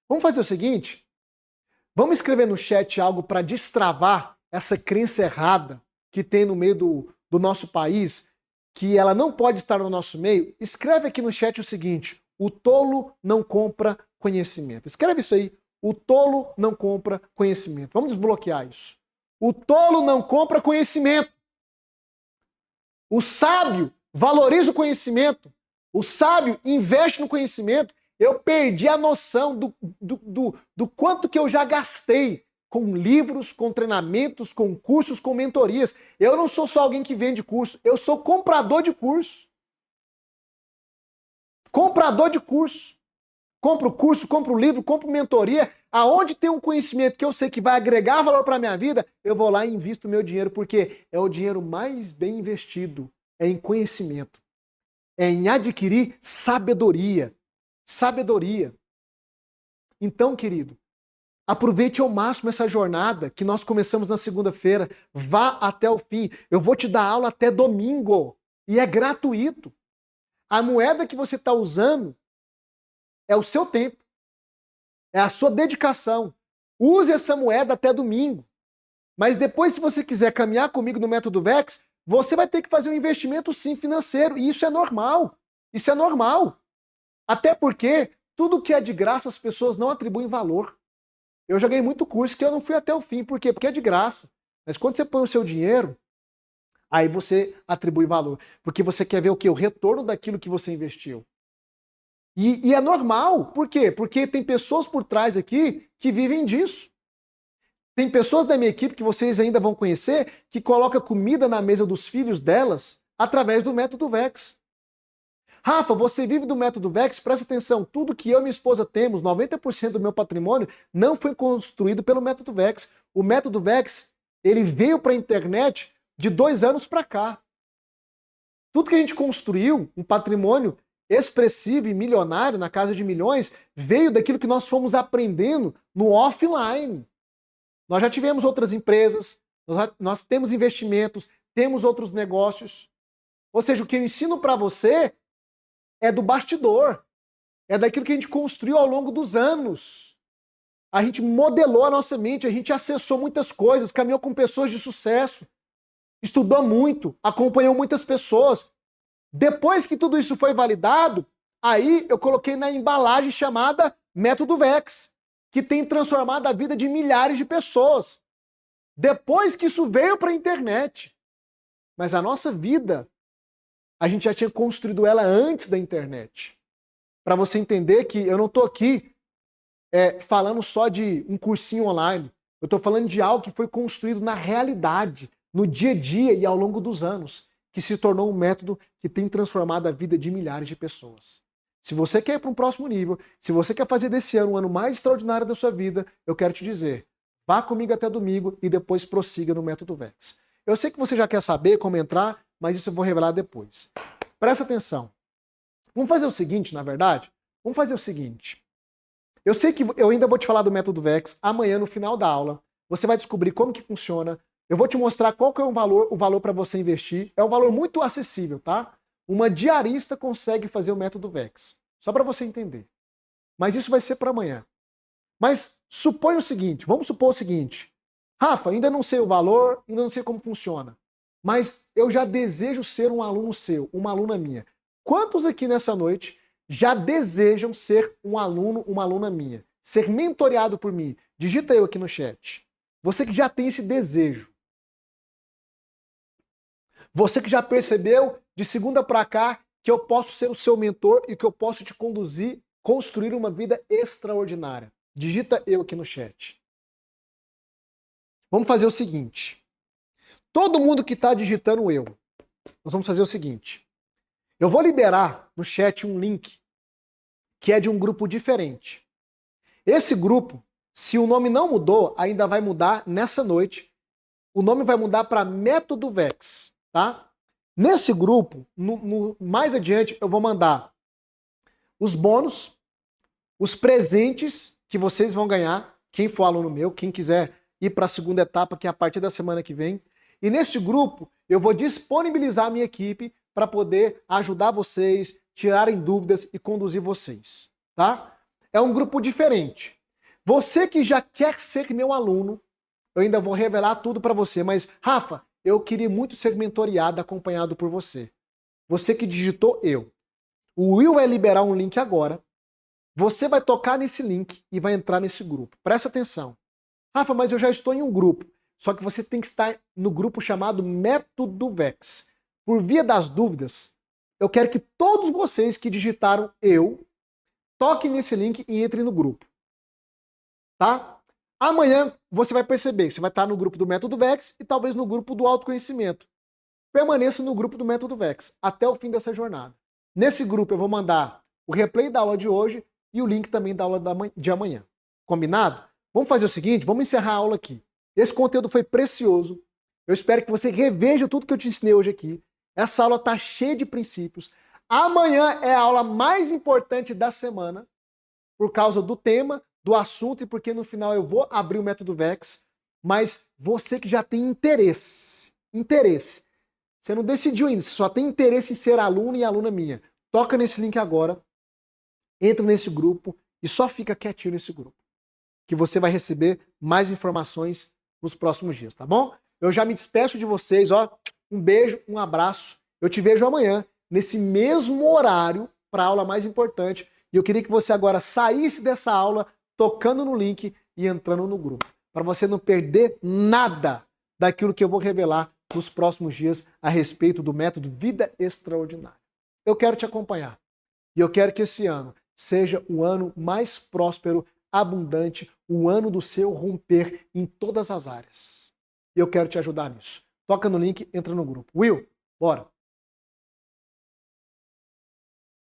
Vamos fazer o seguinte? Vamos escrever no chat algo para destravar essa crença errada que tem no meio do nosso país, que ela não pode estar no nosso meio. Escreve aqui no chat o seguinte: o tolo não compra conhecimento. Escreve isso aí. O tolo não compra conhecimento. Vamos desbloquear isso. O tolo não compra conhecimento. O sábio valoriza o conhecimento. O sábio investe no conhecimento. Eu perdi a noção do quanto que eu já gastei com livros, com treinamentos, com cursos, com mentorias. Eu não sou só alguém que vende curso. Eu sou comprador de curso. Comprador de curso. Compro o curso, compro o livro, compro mentoria. Aonde tem um conhecimento que eu sei que vai agregar valor para a minha vida, eu vou lá e invisto o meu dinheiro, porque é o dinheiro mais bem investido. É em conhecimento. É em adquirir sabedoria. sabedoria. Então, querido, aproveite ao máximo essa jornada que nós começamos na segunda-feira. Vá até o fim. Eu vou te dar aula até domingo. E é gratuito. A moeda que você está usando é o seu tempo. É a sua dedicação. Use essa moeda até domingo. Mas depois, se você quiser caminhar comigo no método VEX, você vai ter que fazer um investimento, sim, financeiro. E isso é normal. Isso é normal. Até porque tudo que é de graça as pessoas não atribuem valor. Eu joguei muito curso que eu não fui até o fim. Por quê? Porque é de graça. Mas quando você põe o seu dinheiro, aí você atribui valor. Porque você quer ver o quê? O retorno daquilo que você investiu. E é normal. Por quê? Porque tem pessoas por trás aqui que vivem disso. Tem pessoas da minha equipe que vocês ainda vão conhecer que colocam comida na mesa dos filhos delas através do método VEX. Rafa, você vive do método VEX? Presta atenção, tudo que eu e minha esposa temos, 90% do meu patrimônio, não foi construído pelo método VEX. O método VEX, ele veio para a internet de 2 anos para cá. Tudo que a gente construiu, um patrimônio expressivo e milionário, na casa de milhões, veio daquilo que nós fomos aprendendo no offline. Nós já tivemos outras empresas, nós temos investimentos, temos outros negócios. Ou seja, o que eu ensino para você é do bastidor. É daquilo que a gente construiu ao longo dos anos. A gente modelou a nossa mente, a gente acessou muitas coisas, caminhou com pessoas de sucesso, estudou muito, acompanhou muitas pessoas. Depois que tudo isso foi validado, aí eu coloquei na embalagem chamada Método VEX, que tem transformado a vida de milhares de pessoas. Depois que isso veio para a internet. Mas a nossa vida, a gente já tinha construído ela antes da internet. Para você entender que eu não estou aqui falando só de um cursinho online. Eu estou falando de algo que foi construído na realidade, no dia a dia e ao longo dos anos, que se tornou um método que tem transformado a vida de milhares de pessoas. Se você quer ir para um próximo nível, se você quer fazer desse ano o ano mais extraordinário da sua vida, eu quero te dizer, vá comigo até domingo e depois prossiga no método VEX. Eu sei que você já quer saber como entrar, mas isso eu vou revelar depois. Presta atenção. Vamos fazer o seguinte, na verdade? Vamos fazer o seguinte. Eu sei que eu ainda vou te falar do método VEX amanhã no final da aula. Você vai descobrir como que funciona. Eu vou te mostrar qual que é o valor para você investir. É um valor muito acessível, tá? Uma diarista consegue fazer o método VEX. Só para você entender. Mas isso vai ser para amanhã. Mas suponha o seguinte, vamos supor o seguinte. Rafa, ainda não sei o valor, ainda não sei como funciona. Mas eu já desejo ser um aluno seu, uma aluna minha. Quantos aqui nessa noite já desejam ser um aluno, uma aluna minha? Ser mentoreado por mim? Digita eu aqui no chat. Você que já tem esse desejo. Você que já percebeu de segunda para cá que eu posso ser o seu mentor e que eu posso te conduzir, construir uma vida extraordinária. Digita eu aqui no chat. Vamos fazer o seguinte. Todo mundo que está digitando eu, nós vamos fazer o seguinte. Eu vou liberar no chat um link que é de um grupo diferente. Esse grupo, se o nome não mudou, ainda vai mudar nessa noite. O nome vai mudar para Método VEX, tá? Nesse grupo, mais adiante, eu vou mandar os bônus, os presentes que vocês vão ganhar, quem for aluno meu, quem quiser ir para a segunda etapa, que é a partir da semana que vem. E nesse grupo, eu vou disponibilizar a minha equipe para poder ajudar vocês, tirarem dúvidas e conduzir vocês, tá? É um grupo diferente. Você que já quer ser meu aluno, eu ainda vou revelar tudo para você, mas Rafa, eu queria muito ser mentoreado, acompanhado por você. Você que digitou eu. O Will vai liberar um link agora. Você vai tocar nesse link e vai entrar nesse grupo. Presta atenção. Rafa, mas eu já estou em um grupo. Só que você tem que estar no grupo chamado Método VEX. Por via das dúvidas, eu quero que todos vocês que digitaram eu, toquem nesse link e entrem no grupo. Tá? Amanhã você vai perceber que você vai estar no grupo do Método VEX e talvez no grupo do autoconhecimento. Permaneça no grupo do Método VEX até o fim dessa jornada. Nesse grupo eu vou mandar o replay da aula de hoje e o link também da aula de amanhã. Combinado? Vamos fazer o seguinte, vamos encerrar a aula aqui. Esse conteúdo foi precioso. Eu espero que você reveja tudo que eu te ensinei hoje aqui. Essa aula está cheia de princípios. Amanhã é a aula mais importante da semana, por causa do tema, do assunto e porque no final eu vou abrir o método VEX, mas você que já tem interesse, você não decidiu ainda, você só tem interesse em ser aluno e aluna minha, toca nesse link agora, entra nesse grupo e só fica quietinho nesse grupo, que você vai receber mais informações nos próximos dias, tá bom? Eu já me despeço de vocês, ó, um beijo, um abraço, eu te vejo amanhã, nesse mesmo horário, para a aula mais importante, e eu queria que você agora saísse dessa aula tocando no link e entrando no grupo, para você não perder nada daquilo que eu vou revelar nos próximos dias a respeito do método Vida Extraordinária. Eu quero te acompanhar e eu quero que esse ano seja o ano mais próspero, abundante, o ano do seu romper em todas as áreas. E eu quero te ajudar nisso. Toca no link, entra no grupo. Will, bora!